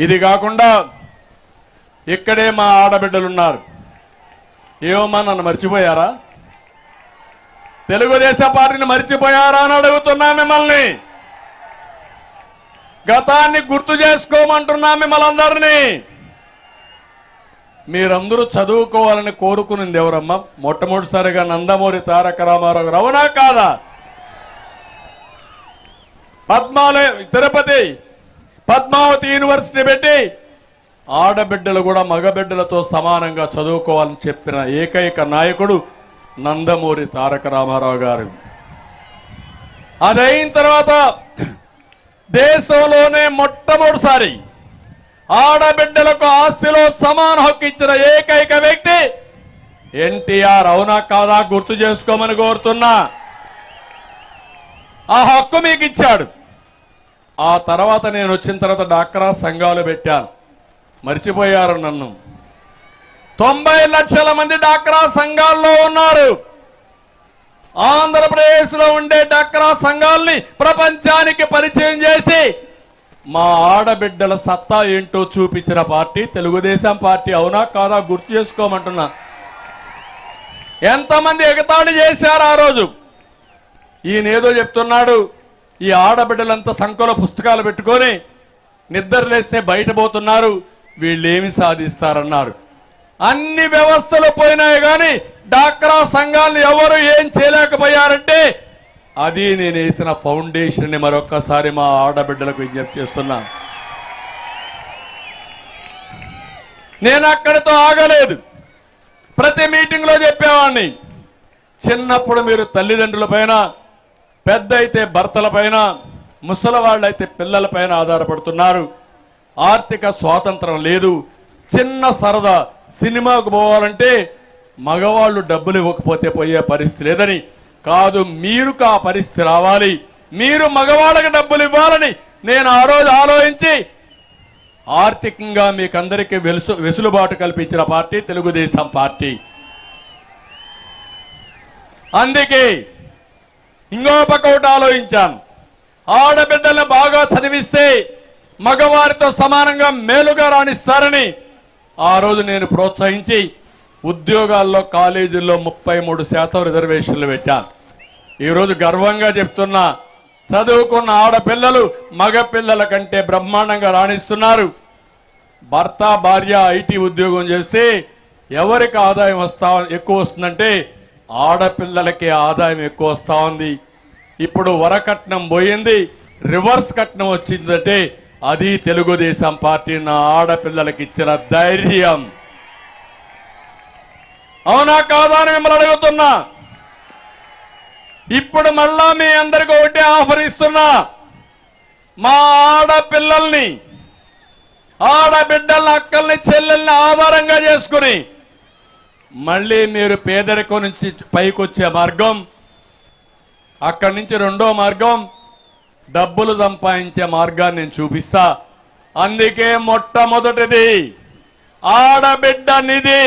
ఇది కాకుండా ఇక్కడే మా ఆడబిడ్డలు ఉన్నారు. ఏమమ్మా, నన్ను మర్చిపోయారా? తెలుగుదేశం పార్టీని మర్చిపోయారా అని అడుగుతున్నా మిమ్మల్ని. గతాన్ని గుర్తు చేసుకోమంటున్నా మిమ్మల్ని అందరినీ. మీరందరూ చదువుకోవాలని కోరుకునింది ఎవరమ్మా? మొట్టమొదటిసారిగా నందమూరి తారక రామారావు గారు. అవునా కాదా? తిరుపతి పద్మావతి యూనివర్సిటీ పెట్టి ఆడబిడ్డలు కూడా మగబిడ్డలతో సమానంగా చదువుకోవాలని చెప్పిన ఏకైక నాయకుడు నందమూరి తారక రామారావు గారు. అదైన తర్వాత దేశంలోనే మొట్టమొదటిసారి ఆడబిడ్డలకు ఆస్తిలో సమాన హక్కు ఇచ్చిన ఏకైక వ్యక్తి ఎన్టీఆర్. అవునా కాదా? గుర్తు చేసుకోమని కోరుతున్నా. ఆ హక్కు మీకు ఇచ్చాడు. ఆ తర్వాత నేను వచ్చిన తర్వాత డాక్రా సంఘాలు పెట్టాను. మర్చిపోయారు నన్ను. 90 లక్షల మంది డాక్రా సంఘాల్లో ఉన్నారు. ఆంధ్రప్రదేశ్లో ఉండే డాక్రా సంఘాల్ని ప్రపంచానికి పరిచయం చేసి మా ఆడబిడ్డల సత్తా ఏంటో చూపించిన పార్టీ తెలుగుదేశం పార్టీ. అవునా కాదా? గుర్తు చేసుకోమంటున్నా. ఎంతమంది ఎగతాళి చేశారు ఆ రోజు. ఈయనేదో చెప్తున్నాడు, ఈ ఆడబిడ్డలంతా సంఖ్యలో పుస్తకాలు పెట్టుకొని నిద్రలేస్తే బయట పోతున్నారు, వీళ్ళేమి సాధిస్తారన్నారు. అన్ని వ్యవస్థలు పోయినాయి కానీ డాక్రా సంఘాలను ఎవరు ఏం చేయలేకపోయారంటే అది నేను వేసిన ఫౌండేషన్ ని మరొక్కసారి మా ఆడబిడ్డలకు విజ్ఞప్తి చేస్తున్నా. నేను అక్కడితో ఆగలేదు. ప్రతి మీటింగ్ లో చెప్పేవాడిని, చిన్నప్పుడు మీరు తల్లిదండ్రుల పైన, పెద్ద అయితే భర్తల పైన, ముసలి వాళ్ళైతే పిల్లల పైన ఆధారపడుతున్నారు. ఆర్థిక స్వాతంత్రం లేదు. చిన్న సరదా సినిమాకు పోవాలంటే మగవాళ్ళు డబ్బులు ఇవ్వకపోతే పోయే పరిస్థితి లేదని కాదు, మీరు ఆ పరిస్థితి రావాలి, మీరు మగవాళ్ళకి డబ్బులు ఇవ్వాలని నేను ఆ రోజు ఆలోచించి ఆర్థికంగా మీకందరికీ వెసులుబాటు కల్పించిన పార్టీ తెలుగుదేశం పార్టీ. అందుకే ఇంకో పక్క ఒకటి ఆలోచించాను, ఆడబిడ్డల్ని బాగా చదివిస్తే మగవారితో సమానంగా మేలుగా రాణిస్తారని ఆ రోజు నేను ప్రోత్సహించి ఉద్యోగాల్లో కాలేజీల్లో 33% రిజర్వేషన్లు పెట్టాను. ఈరోజు గర్వంగా చెప్తున్నా, చదువుకున్న ఆడపిల్లలు మగపిల్లల కంటే బ్రహ్మాండంగా రాణిస్తున్నారు. భర్త భార్య ఐటీ ఉద్యోగం చేస్తే ఎవరికి ఆదాయం ఎక్కువ వస్తుందంటే ఆడపిల్లలకి ఆదాయం ఎక్కువ వస్తా ఉంది. ఇప్పుడు వరకట్నం పోయింది, రివర్స్ కట్నం వచ్చిందంటే అది తెలుగుదేశం పార్టీ నా ఆడపిల్లలకి ఇచ్చిన ధైర్యం. అవునా కాదా అని మిమ్మల్ని అడుగుతున్నా. ఇప్పుడు మళ్ళా మీ అందరికీ ఒకటే ఆఫర్ ఇస్తున్నా, మా ఆడపిల్లల్ని ఆడబిడ్డల్ని అక్కల్ని చెల్లెల్ని ఆధారంగా చేసుకుని మళ్ళీ మీరు పేదరికం నుంచి పైకొచ్చే మార్గం, అక్కడి నుంచి రెండో మార్గం డబ్బులు సంపాదించే మార్గాన్ని నేను చూపిస్తా. అందుకే మొట్టమొదటిది ఆడబిడ్డ నిధి,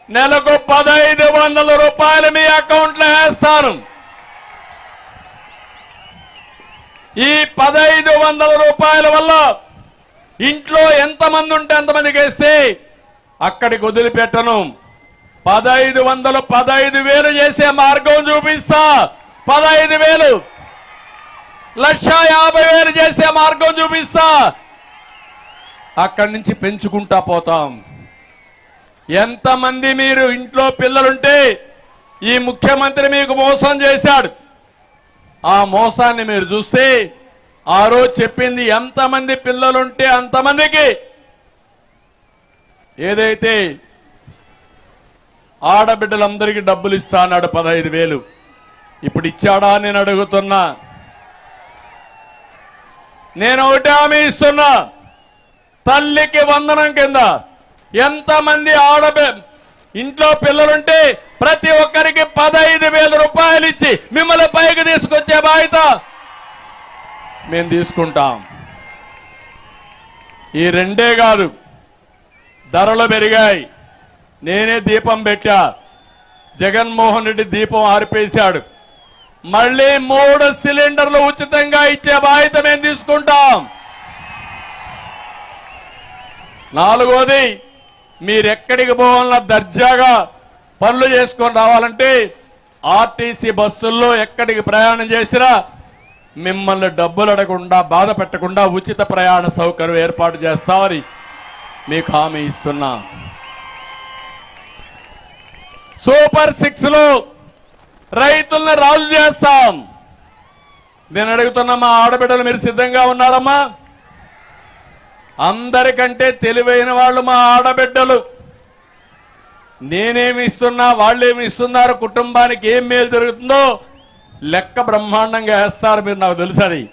నెలకు 1500 రూపాయలు మీ అకౌంట్లో వేస్తాను. ఈ 1500 రూపాయల వల్ల ఇంట్లో ఎంతమంది ఉంటే అంతమందికి వేస్తే అక్కడికి వదిలిపెట్టను. 1500 15,000 చేసే మార్గం చూపిస్తా. 15,000 1,50,000 చేసే మార్గం చూపిస్తా. అక్కడి నుంచి పెంచుకుంటా పోతాం. ఎంతమంది మీరు ఇంట్లో పిల్లలుంటే ఈ ముఖ్యమంత్రి మీకు మోసం చేశాడు, ఆ మోసాన్ని మీరు చూస్తే ఆ రోజు చెప్పింది ఎంతమంది పిల్లలుంటే అంతమందికి ఏదైతే ఆడబిడ్డలందరికీ డబ్బులు ఇస్తా అన్నాడు 15,000, ఇప్పుడు ఇచ్చాడా నేను అడుగుతున్నా. నేను ఒకటి హామీ ఇస్తున్నా, తల్లికి వందనం కింద ఎంతమంది ఇంట్లో పిల్లలుంటే ప్రతి ఒక్కరికి 15,000 రూపాయలు ఇచ్చి మిమ్మల్ని పైకి తీసుకొచ్చే బాధ్యత మేము తీసుకుంటాం. ఈ రెండే కాదు, ధరలు పెరిగాయి. నేనే దీపం పెట్టా, జగన్మోహన్ రెడ్డి దీపం ఆర్పేశాడు. మళ్ళీ 3 సిలిండర్లు ఉచితంగా ఇచ్చే బాధ్యత మేము తీసుకుంటాం. 4వది, మీరెక్కడికి పోవాలన్నా దర్జాగా పనులు చేసుకొని రావాలంటే ఆర్టీసీ బస్సుల్లో ఎక్కడికి ప్రయాణం చేసినా మిమ్మల్ని డబ్బులు అడగకుండా బాధ పెట్టకుండా ఉచిత ప్రయాణ సౌకర్యం ఏర్పాటు చేస్తామని మీకు హామీ ఇస్తున్నా. సూపర్ 6లో రైతుల్ని రాజు చేస్తాం. నేను అడుగుతున్నా, మా ఆడబిడ్డలు మీరు సిద్ధంగా ఉన్నారమ్మా? అందరికంటే తెలివైన వాళ్ళు మా ఆడబిడ్డలు. నేనేమి ఇస్తున్నా, వాళ్ళేమి ఇస్తున్నారు, కుటుంబానికి ఏం మేలు జరుగుతుందో లెక్క బ్రహ్మాండంగా వేస్తారు మీరు, నాకు తెలుసది.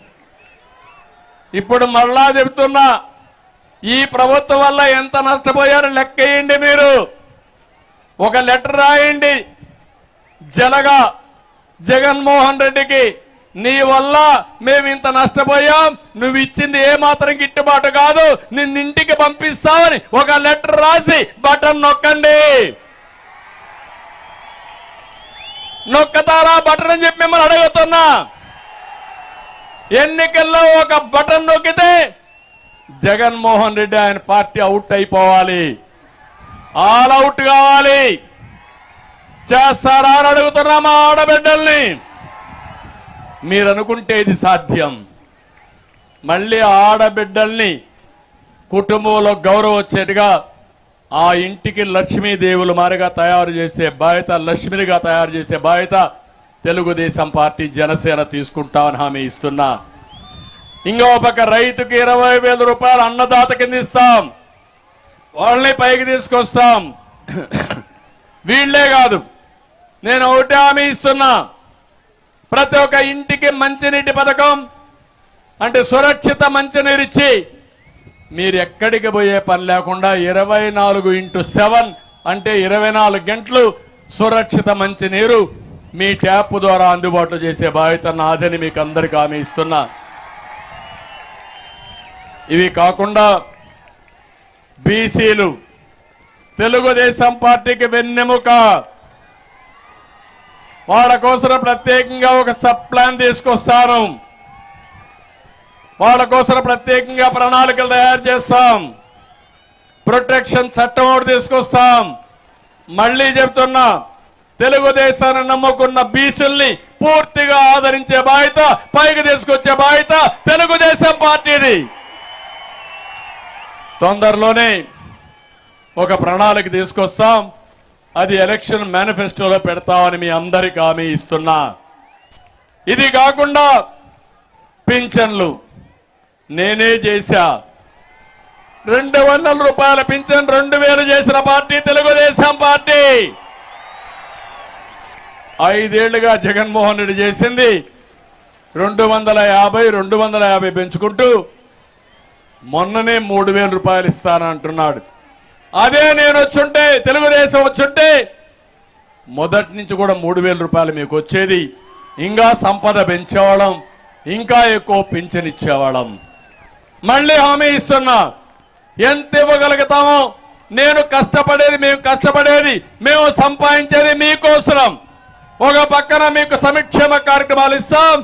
ఇప్పుడు మళ్ళా చెబుతున్నా, ఈ ప్రభుత్వం వల్ల ఎంత నష్టపోయారో లెక్క వేయండి. మీరు ఒక లెటర్ రాయండి, జలగా జగన్మోహన్ రెడ్డికి, నీ వల్ల మేము ఇంత నష్టపోయాం, నువ్వు ఇచ్చింది ఏమాత్రం గిట్టుబాటు కాదు, నిన్నింటికి పంపిస్తామని ఒక లెటర్ రాసి బటన్ నొక్కండి. నొక్కతారా బటన్ అని చెప్పి మిమ్మల్ని అడుగుతున్నా. ఎన్నికల్లో ఒక బటన్ నొక్కితే జగన్మోహన్ రెడ్డి ఆయన పార్టీ అవుట్ అయిపోవాలి, ఆల్ అవుట్ కావాలి. చేస్తారా అని అడుగుతున్నా మా ఆడబిడ్డల్ని. మీరు అనుకుంటే ఇది సాధ్యం. మళ్ళీ ఆడబిడ్డల్ని కుటుంబంలో గౌరవం వచ్చేట్టుగా ఆ ఇంటికి లక్ష్మీదేవులు మారిగా తయారు చేసే బాధ్యత, లక్ష్మినిగా తయారు చేసే బాధ్యత తెలుగుదేశం పార్టీ జనసేన తీసుకుంటామని హామీ ఇస్తున్నా. ఇంకో పక్క రైతుకి 20,000 రూపాయలు అన్నదాత కింద ఇస్తాం, వాళ్ళని పైకి తీసుకొస్తాం. వీళ్లే కాదు, నేను ఒకటి హామీ ఇస్తున్నా, ప్రతి ఒక్క ఇంటికి మంచినీటి పథకం అంటే సురక్షిత మంచినీరు ఇచ్చి మీరు ఎక్కడికి పోయే పని లేకుండా 24x7 అంటే 24 గంటలు సురక్షిత మంచినీరు మీ ట్యాప్ ద్వారా అందుబాటులో చేసే బాధ్యత నాదని మీకు అందరికీ హామీ ఇస్తున్నా. ఇవి కాకుండా బీసీలు తెలుగుదేశం పార్టీకి వెన్నెముక. వాళ్ళ కోసం ప్రత్యేకంగా ఒక సబ్ ప్లాన్ తీసుకొస్తాను. వాళ్ళ కోసం ప్రత్యేకంగా ప్రణాళికలు తయారు చేస్తాం. ప్రొటెక్షన్ చట్టం ఒకటి తీసుకొస్తాం. మళ్ళీ చెప్తున్నా, తెలుగుదేశాన్ని నమ్ముకున్న బీసీల్ని పూర్తిగా ఆదరించే బాధ్యత, పైకి తీసుకొచ్చే బాధ్యత తెలుగుదేశం పార్టీది. తొందరలోనే ఒక ప్రణాళిక తీసుకొస్తాం. అది ఎలక్షన్ మేనిఫెస్టోలో పెడతామని మీ అందరికీ హామీ ఇస్తున్నా. ఇది కాకుండా పింఛన్లు నేనే చేశా. 200 రూపాయల పింఛన్ 2000 చేసిన పార్టీ తెలుగుదేశం పార్టీ. 5 ఏళ్లుగా జగన్మోహన్ రెడ్డి చేసింది 250 పెంచుకుంటూ మొన్ననే 3000 రూపాయలు ఇస్తానంటున్నాడు. అదే నేను వచ్చుంటే, తెలుగుదేశం వచ్చుంటే మొదటి నుంచి కూడా 3000 రూపాయలు మీకు వచ్చేది. ఇంకా సంపద పెంచేవాళ్ళం, ఇంకా ఎక్కువ పింఛన్ ఇచ్చేవాళ్ళం. మళ్ళీ హామీ ఇస్తున్నా, ఎంత ఇవ్వగలుగుతామో, నేను కష్టపడేది, మేము సంపాదించేది మీకోసం. ఒక పక్కన మీకు సంక్షేమ కార్యక్రమాలు ఇస్తాం,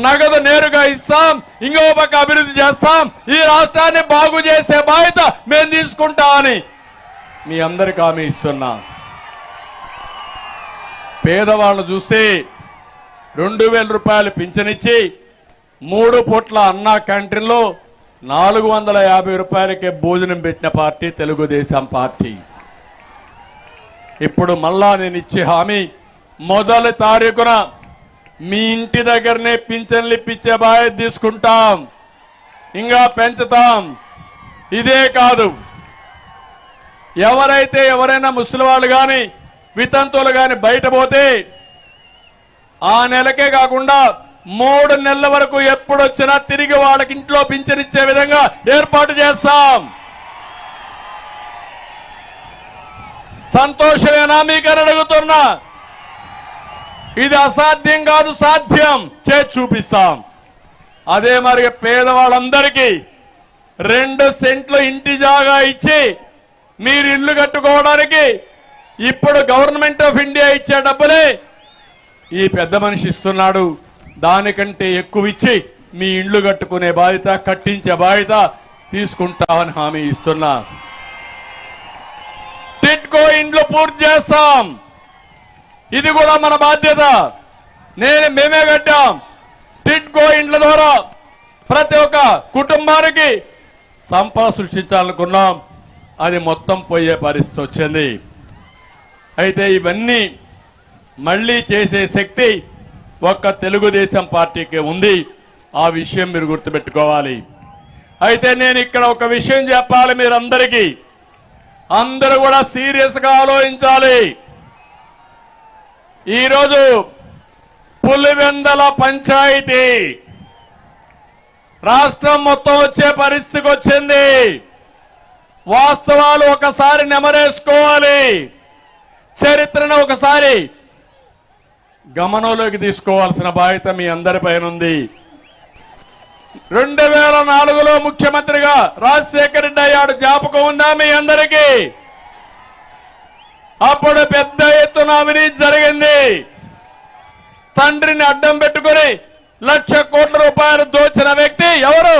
నగదు నేరుగా ఇస్తాం, ఇంకో పక్క అభివృద్ధి చేస్తాం. ఈ రాష్ట్రాన్ని బాగు చేసే బాధ్యత మేము తీసుకుంటామని మీ అందరికీ హామీ ఇస్తున్నా. పేదవాళ్ళు చూస్తే 2000 రూపాయలు పింఛనిచ్చి 3 పూట్ల అన్నా క్యాంటీన్లో 450 రూపాయలకే భోజనం పెట్టిన పార్టీ తెలుగుదేశం పార్టీ. ఇప్పుడు మళ్ళా నేను ఇచ్చే హామీ, మొదటి తారీఖున మీ ఇంటి దగ్గరనే పింఛన్లు ఇప్పించే బాధ్యత తీసుకుంటాం, ఇంకా పెంచుతాం. ఇదే కాదు, ఎవరైనా ముసలి వాళ్ళు కానీ వితంతువులు కానీ బయట పోతే ఆ నెలకే కాకుండా 3 నెలల వరకు ఎప్పుడొచ్చినా తిరిగి వాళ్ళకి ఇంట్లో పింఛనిచ్చే విధంగా ఏర్పాటు చేస్తాం. సంతోషమేనా మీకని అడుగుతున్నా. ఇది అసాధ్యం కాదు, సాధ్యం చేసి చూపిస్తాం. అదే మరి పేదవాళ్ళందరికీ 2 సెంట్లు ఇంటి జాగా ఇచ్చి మీరు ఇల్లు కట్టుకోవడానికి ఇప్పుడు గవర్నమెంట్ ఆఫ్ ఇండియా ఇచ్చే డబ్బులే ఈ పెద్ద మనిషి ఇస్తున్నాడు. దానికంటే ఎక్కువ ఇచ్చి మీ ఇల్లు కట్టుకునే బాధ్యత, కట్టించే బాధ్యత తీసుకుంటామని హామీ ఇస్తున్నా. టిడ్కో ఇండ్లు పూర్తి చేస్తాం. ఇది కూడా మన బాధ్యత. మేమే కట్టాం. టిడ్కో ఇండ్ల ద్వారా ప్రతి ఒక్క కుటుంబానికి సంపద సృష్టించాలనుకున్నాం. అది మొత్తం పోయే పరిస్థితి వచ్చింది. అయితే ఇవన్నీ మళ్ళీ చేసే శక్తి ఒక్క తెలుగుదేశం పార్టీకి ఉంది. ఆ విషయం మీరు గుర్తుపెట్టుకోవాలి. అయితే నేను ఇక్కడ ఒక విషయం చెప్పాలి మీరందరికీ. అందరూ కూడా సీరియస్ గా ఆలోచించాలి. ఈరోజు పులివెందల పంచాయతీ రాష్ట్రం మొత్తం వచ్చే పరిస్థితికి వచ్చింది. వాస్తవాలు ఒకసారి నెమరేసుకోవాలి. చరిత్రను ఒకసారి గమనంలోకి తీసుకోవాల్సిన బాధ్యత మీ అందరిపైన ఉంది. 2004లో ముఖ్యమంత్రిగా రాజశేఖర రెడ్డి అయ్యాడు, జ్ఞాపకం ఉందా మీ అందరికీ? అప్పుడు పెద్ద ఎత్తున అవినీతి జరిగింది. తండ్రిని అడ్డం పెట్టుకుని 1,00,000 కోట్ల రూపాయలు దోచిన వ్యక్తి ఎవరు?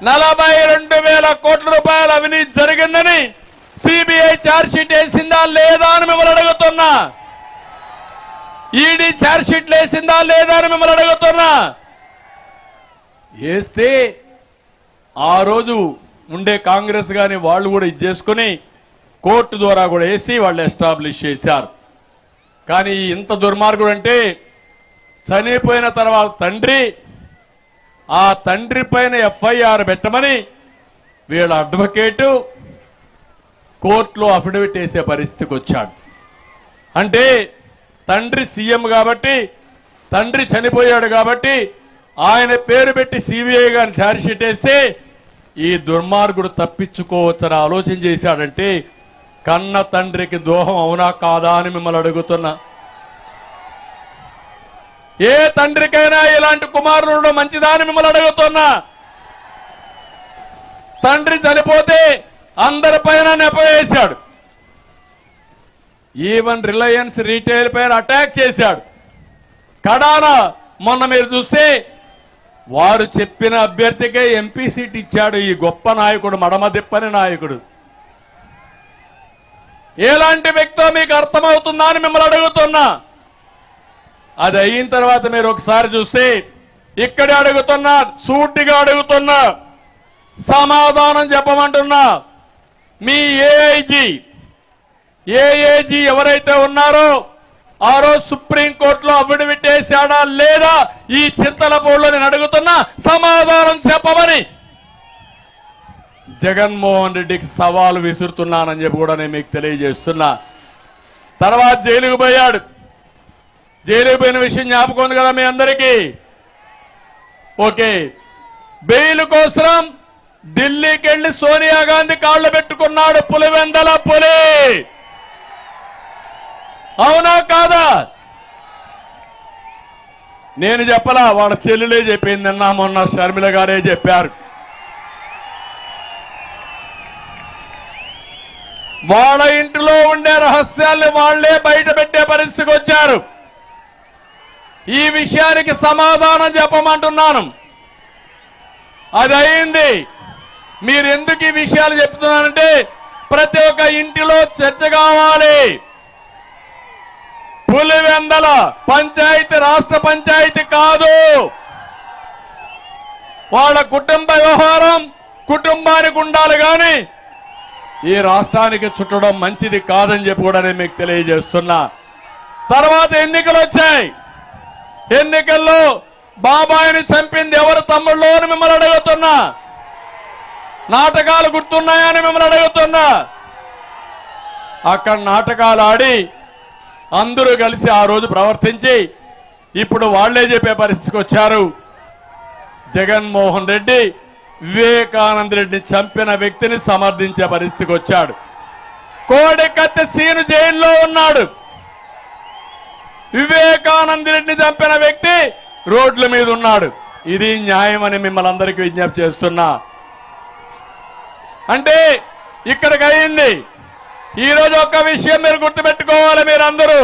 42,000 కోట్ల రూపాయల అవినీతి జరిగిందని సిబిఐ ఛార్జ్ షీట్ వేసిందా లేదా అని మిమ్మల్ని అడుగుతున్నా. ఈడీ ఛార్జ్ షీట్ వేసిందా లేదా అని మిమ్మల్ని అడుగుతున్నా. వేస్తే ఆ రోజు ఉండే కాంగ్రెస్ గాని వాళ్ళు కూడా ఇది చేసుకుని కోర్టు ద్వారా కూడా వేసి వాళ్ళు ఎస్టాబ్లిష్ చేశారు. కానీ ఇంత దుర్మార్గుడు అంటే, చనిపోయిన తర్వాత ఆ తండ్రి పైన ఎఫ్ఐఆర్ పెట్టమని వీళ్ళ అడ్వకేటు కోర్టులో అఫిడవిట్ వేసే పరిస్థితికి వచ్చాడు. అంటే తండ్రి సీఎం కాబట్టి, తండ్రి చనిపోయాడు కాబట్టి ఆయన పేరు పెట్టి సిబిఐ గారిని ఛార్జ్ షీట్ వేస్తే ఈ దుర్మార్గుడు తప్పించుకోవచ్చని ఆలోచన చేశాడంటే కన్న తండ్రికి ద్రోహం అవునా కాదా అని మిమ్మల్ని అడుగుతున్నా. ఏ తండ్రికైనా ఇలాంటి కుమారుడు మంచిదా అని మిమ్మల్ని అడుగుతున్నా. తండ్రి చనిపోతే అందరిపైన నెప వేశాడు. ఈవెన్ రిలయన్స్ రీటైల్ పైన అటాక్ చేశాడు. కడాన మొన్న మీరు చూస్తే వారు చెప్పిన అభ్యర్థికే ఎంపీ సీట్ ఇచ్చాడు ఈ గొప్ప నాయకుడు, మడమ తిప్పని నాయకుడు. ఎలాంటి వ్యక్తో మీకు అర్థమవుతుందా అని మిమ్మల్ని అడుగుతున్నా. అది అయిన తర్వాత మీరు ఒకసారి చూస్తే ఇక్కడే అడుగుతున్నా, సూటిగా అడుగుతున్నా, సమాధానం చెప్పమంటున్నా. మీ ఏఐజీ ఎవరైతే ఉన్నారో ఆ రోజు సుప్రీంకోర్టులో అఫిడవిట్ వేశాడా లేదా ఈ చింతలపూడిలో నేను అడుగుతున్నా, సమాధానం చెప్పమని జగన్మోహన్ రెడ్డికి సవాలు విసురుతున్నానని చెప్పి కూడా నేను మీకు తెలియజేస్తున్నా. తర్వాత జైలుకు పోయాడు. జైలుకు పోయిన విషయం జ్ఞాపకం ఉంది కదా మీ అందరికీ. ఓకే, బెయిల్ కోసం ఢిల్లీకి వెళ్లి సోనియా గాంధీ కాళ్ళు పెట్టుకున్నాడు పులివెందల పులి. అవునా కాదా? నేను చెప్పలా, వాళ్ళ చెల్లెలే చెప్పింది. నిన్న మొన్న షర్మిల గారే చెప్పారు. వాళ్ళ ఇంటిలో ఉండే రహస్యాల్ని వాళ్లే బయట పెట్టే పరిస్థితికి వచ్చారు. ఈ విషయానికి సమాధానం చెప్పమంటున్నాను. అది అయింది. మీరు ఎందుకు ఈ విషయాలు చెప్తున్నారంటే ప్రతి ఒక్క ఇంటిలో చర్చ కావాలి. పులివెందల పంచాయతీ రాష్ట్ర పంచాయతీ కాదు. వాళ్ళ కుటుంబ వ్యవహారం కుటుంబానికి ఉండాలి కానీ ఈ రాష్ట్రానికి చుట్టడం మంచిది కాదని చెప్పి కూడా నేను మీకు తెలియజేస్తున్నా. తర్వాత ఎన్నికలు వచ్చాయి. ఎన్నికల్లో బాబాయిని చంపింది ఎవరు తమ్ముళ్ళు అని మిమ్మల్ని అడుగుతున్నా. నాటకాలు గుర్తున్నాయని మిమ్మల్ని అడుగుతున్నా. అక్కడ నాటకాలు ఆడి అందరూ కలిసి ఆ రోజు ప్రవర్తించి ఇప్పుడు వాళ్లే చెప్పే పరిస్థితికి వచ్చారు. జగన్మోహన్ రెడ్డి వివేకానంద రెడ్డిని చంపిన వ్యక్తిని సమర్థించే పరిస్థితికి వచ్చాడు. కోడికత్తి సీను జైల్లో ఉన్నాడు. వివేకానంద రెడ్డిని చంపిన వ్యక్తి రోడ్ల మీద ఉన్నాడు. ఇది న్యాయం అని మిమ్మల్ని అందరికీ విజ్ఞప్తి చేస్తున్నా. అంటే ఇక్కడికి అయింది. ఈరోజు ఒక్క విషయం మీరు గుర్తుపెట్టుకోవాలి. మీరందరూ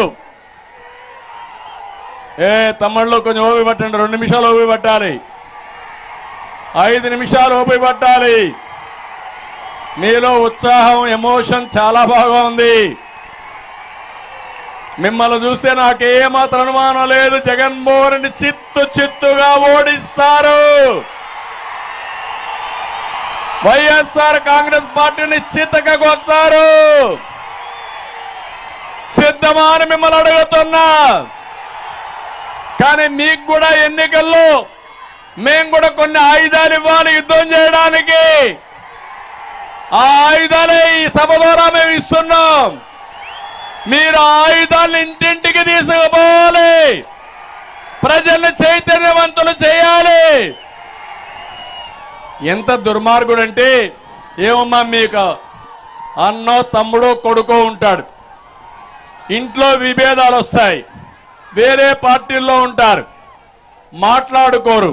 తమ్ముళ్ళు కొంచెం ఓపి పట్టండి. 2 నిమిషాలు ఓపి పట్టాలి. 5 నిమిషాలు ఓపి పట్టాలి. మీలో ఉత్సాహం, ఎమోషన్ చాలా బాగా ఉంది. మిమ్మల్ని చూస్తే నాకేమాత్రం అనుమానం లేదు. జగన్మోహన్ రెడ్డి చిత్తుగా ఓడిస్తారు. వైఎస్ఆర్ కాంగ్రెస్ పార్టీని చిత్తగా కొడతారు. సిద్ధమా అని మిమ్మల్ని అడుగుతున్నా. కానీ మీకు కూడా ఎన్నికల్లో మేము కూడా కొన్ని ఆయుధాలు ఇవ్వాలి యుద్ధం చేయడానికి. ఆ ఆయుధాలే ఈ సభ ద్వారా మేము ఇస్తున్నాం. మీరు ఆయుధాలను ఇంటింటికి తీసుకుపోవాలి. ప్రజల్ని చైతన్యవంతులు చేయాలి. ఎంత దుర్మార్గుడు అంటే ఏమమ్మా, మీకు అన్నో తమ్ముడో కొడుకో ఉంటాడు. ఇంట్లో విభేదాలు వస్తాయి. వేరే పార్టీల్లో ఉంటారు, మాట్లాడుకోరు,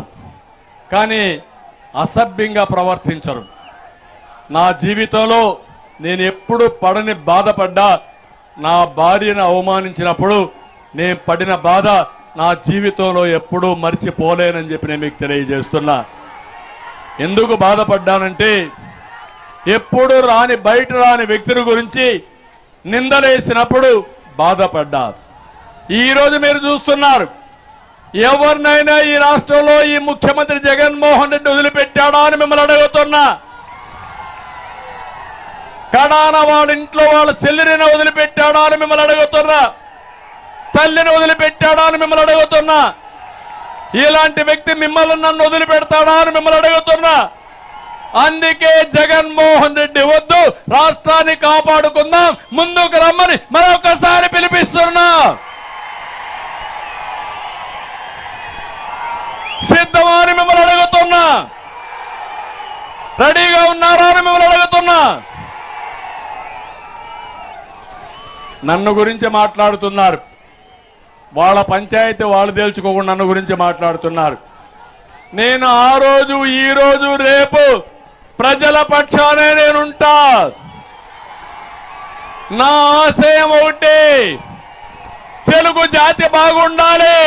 కానీ అసభ్యంగా ప్రవర్తించరు. నా జీవితంలో నేను ఎప్పుడు పడని బాధపడ్డా, నా భార్యను అవమానించినప్పుడు నేను పడిన బాధ నా జీవితంలో ఎప్పుడూ మర్చిపోలేనని చెప్పి నేను మీకు తెలియజేస్తున్నా. ఎందుకు బాధపడ్డానంటే ఎప్పుడు బయట రాని వ్యక్తుల గురించి నిందలేసినప్పుడు బాధపడ్డా. ఈరోజు మీరు చూస్తున్నారు, ఎవరినైనా ఈ రాష్ట్రంలో ఈ ముఖ్యమంత్రి జగన్మోహన్ రెడ్డి వదిలిపెట్టాడా అని మిమ్మల్ని అడుగుతున్నా. కడాన వాళ్ళ ఇంట్లో వాళ్ళ చెల్లిని వదిలిపెట్టాడా అని మిమ్మల్ని అడుగుతున్నా. తల్లిని వదిలిపెట్టాడా అని మిమ్మల్ని అడుగుతున్నా. ఇలాంటి వ్యక్తి మిమ్మల్ని నన్ను వదిలిపెడతాడా అని మిమ్మల్ని అడుగుతున్నా. అందుకే జగన్మోహన్ రెడ్డి వద్దు, రాష్ట్రాన్ని కాపాడుకుందాం, ముందుకు రమ్మని మరొకసారి పిలిపిస్తున్నా. సిద్ధమా అని మిమ్మల్ని అడుగుతున్నా. రెడీగా ఉన్నారా అని మిమ్మల్ని అడుగుతున్నా. నన్ను గురించి మాట్లాడుతున్నారు. వాళ్ళ పంచాయతీ వాళ్ళు తేల్చుకోకుండా నన్ను గురించి మాట్లాడుతున్నారు. నేను ఆ రోజు, ఈ రోజు, రేపు ప్రజల పక్షానే నేనుంటా. నా ఆశయం ఒకటి, తెలుగు జాతి బాగుండాలి.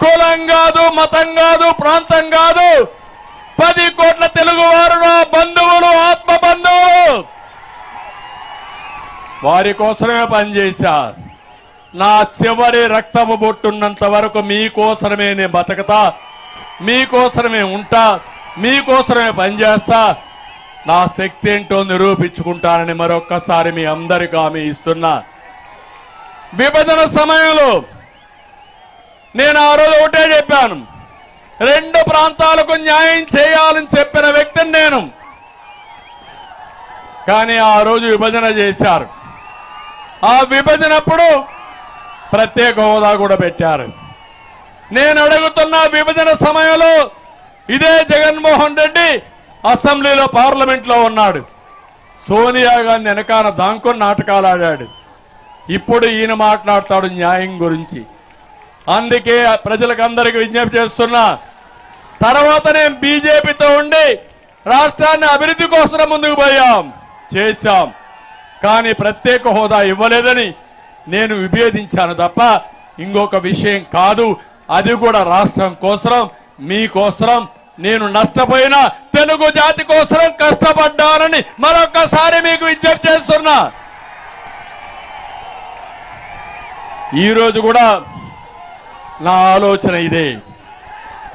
కులం కాదు, మతం కాదు, ప్రాంతం కాదు, 10 కోట్ల తెలుగువారు నా బంధువులు, ఆత్మ బంధువులు. వారి కోసమే పనిచేశారు. నా చివరి రక్తము బొట్టున్నంత వరకు మీకోసమే నేను బతకతా, మీకోసమే ఉంటా, మీకోసమే పనిచేస్తా. నా శక్తి ఏంటో నిరూపించుకుంటానని మరొక్కసారి మీ అందరికీ హామీ ఇస్తున్నా. విభజన సమయంలో నేను ఆ రోజు ఒకటే చెప్పాను, 2 ప్రాంతాలకు న్యాయం చేయాలని చెప్పిన వ్యక్తిని నేను. కానీ ఆ రోజు విభజన చేశారు. ఆ విభజనప్పుడు ప్రత్యేక హోదా కూడా పెట్టారు. నేను అడుగుతున్న విభజన సమయంలో ఇదే జగన్మోహన్ రెడ్డి అసెంబ్లీలో పార్లమెంట్లో ఉన్నాడు. సోనియా గాంధీ వెనకాల దాంకొని నాటకాలు ఆడాడు. ఇప్పుడు ఈయన మాట్లాడతాడు న్యాయం గురించి. అందుకే ప్రజలకు అందరికీ విజ్ఞప్తి చేస్తున్నా, తర్వాత నేను బీజేపీతో ఉండి రాష్ట్రాన్ని అభివృద్ధి కోసం ముందుకు చేశాం. కానీ ప్రత్యేక హోదా ఇవ్వలేదని నేను విభేదించాను తప్ప ఇంకొక విషయం కాదు. అది కూడా రాష్ట్రం కోసం, మీకోసం, నేను నష్టపోయిన తెలుగు జాతి కోసం కష్టపడ్డానని మరొకసారి మీకు విజ్ఞప్తి చేస్తున్నా. ఈరోజు కూడా నా ఆలోచన ఇదే.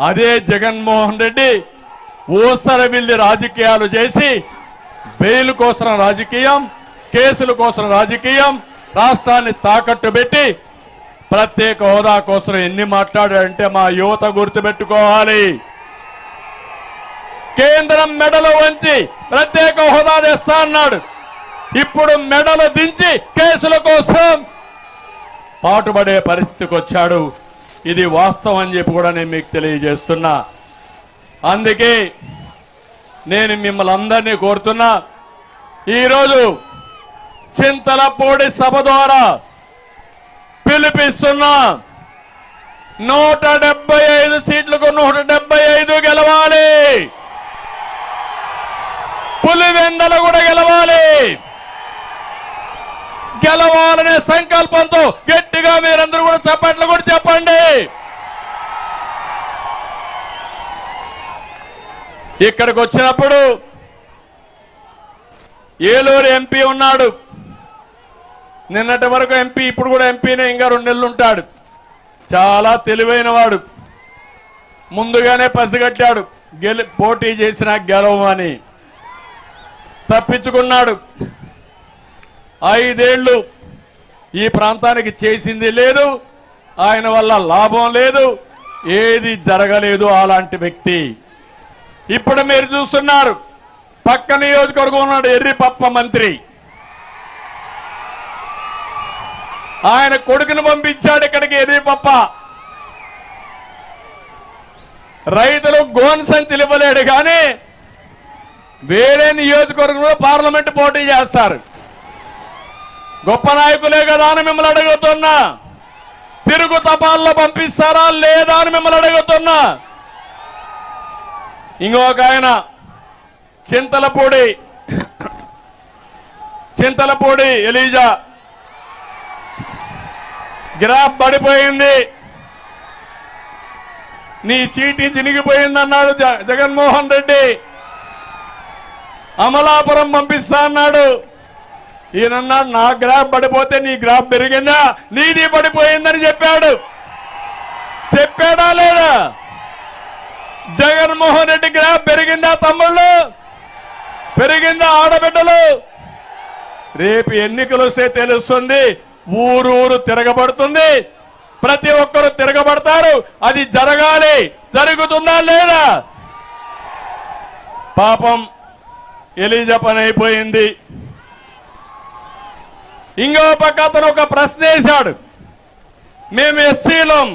అదే జగన్మోహన్ రెడ్డి ఊసరవిల్లి రాజకీయాలు చేసి బెయిల్ కోసం రాజకీయం, కేసుల కోసం రాజకీయం, రాష్ట్రాన్ని తాకట్టు పెట్టి ప్రత్యేక హోదా కోసం ఎన్ని మాట్లాడాడంటే మా యువత గుర్తుపెట్టుకోవాలి. కేంద్రం మెడలు వంచి ప్రత్యేక హోదా తెస్తా అన్నాడు. ఇప్పుడు మెడలు దించి కేసుల కోసం పాటుపడే పరిస్థితికి వచ్చాడు. ఇది వాస్తవం అని చెప్పి కూడా నేను మీకు తెలియజేస్తున్నా. అందుకే నేను మిమ్మల్ని అందరినీ కోరుతున్నా, ఈరోజు చింతలపూడి సభ ద్వారా పిలిపిస్తున్నా, 175 సీట్లకు 175 గెలవాలి. పులివెందల కూడా గెలవాలి. గెలవాలనే సంకల్పంతో గట్టిగా మీరందరూ కూడా చప్పట్లు కూడా చెప్పండి. ఇక్కడికి వచ్చినప్పుడు ఏలూరు ఎంపీ ఉన్నాడు. నిన్నటి వరకు ఎంపీ, ఇప్పుడు కూడా ఎంపీనే, ఇంకా 2 నెలలు ఉంటాడు. చాలా తెలివైన వాడు. ముందుగానే పసిగట్టాడు పోటీ చేసినా గెలవమని. తప్పించుకున్నాడు. 5 ఏళ్లు ఈ ప్రాంతానికి చేసింది లేదు, ఆయన వల్ల లాభం లేదు, ఏది జరగలేదు అలాంటి వ్యక్తి. ఇప్పుడు మీరు చూస్తున్నారు, పక్క నియోజకవర్గం ఉన్నాడు ఎర్రిపప్ప మంత్రి. ఆయన కొడుకును పంపించాడు ఇక్కడికి ఎర్రిపప్ప. రైతులు గోన్ సంచులు ఇవ్వలేడు, కానీ వేరే నియోజకవర్గంలో పార్లమెంట్ పోటీ చేస్తారు. గొప్ప నాయకులే కదా అని మిమ్మల్ని అడుగుతున్నా. తిరుగు తపాల్లో పంపిస్తారా లేదా అని మిమ్మల్ని అడుగుతున్నా. ఇంకొక ఆయన చింతలపూడి ఎలీజా గ్రాఫ్ పడిపోయింది, నీ చీటీ చినిగిపోయిందన్నాడు జగన్మోహన్ రెడ్డి. అమలాపురం పంపిస్తా అన్నాడు. ఈయనన్నాడు నా గ్రాఫ్ పడిపోతే నీ గ్రాఫ్ పెరిగిందా, నీది పడిపోయిందని చెప్పాడు. చెప్పాడా లేదా? జగన్మోహన్ రెడ్డి గ్రాఫ్ పెరిగిందా తమ్ముళ్ళు? పెరిగిందా ఆడబిడ్డలు? రేపు ఎన్నికలు వస్తే తెలుస్తుంది. ఊరూరు తిరగబడుతుంది, ప్రతి ఒక్కరు తిరగబడతారు. అది జరగాలి. జరుగుతుందా లేదా? పాపం ఎలీజా పని అయిపోయింది. ఇంకో పక్క అతను ఒక ప్రశ్న వేశాడు, మేము ఎస్సీలం,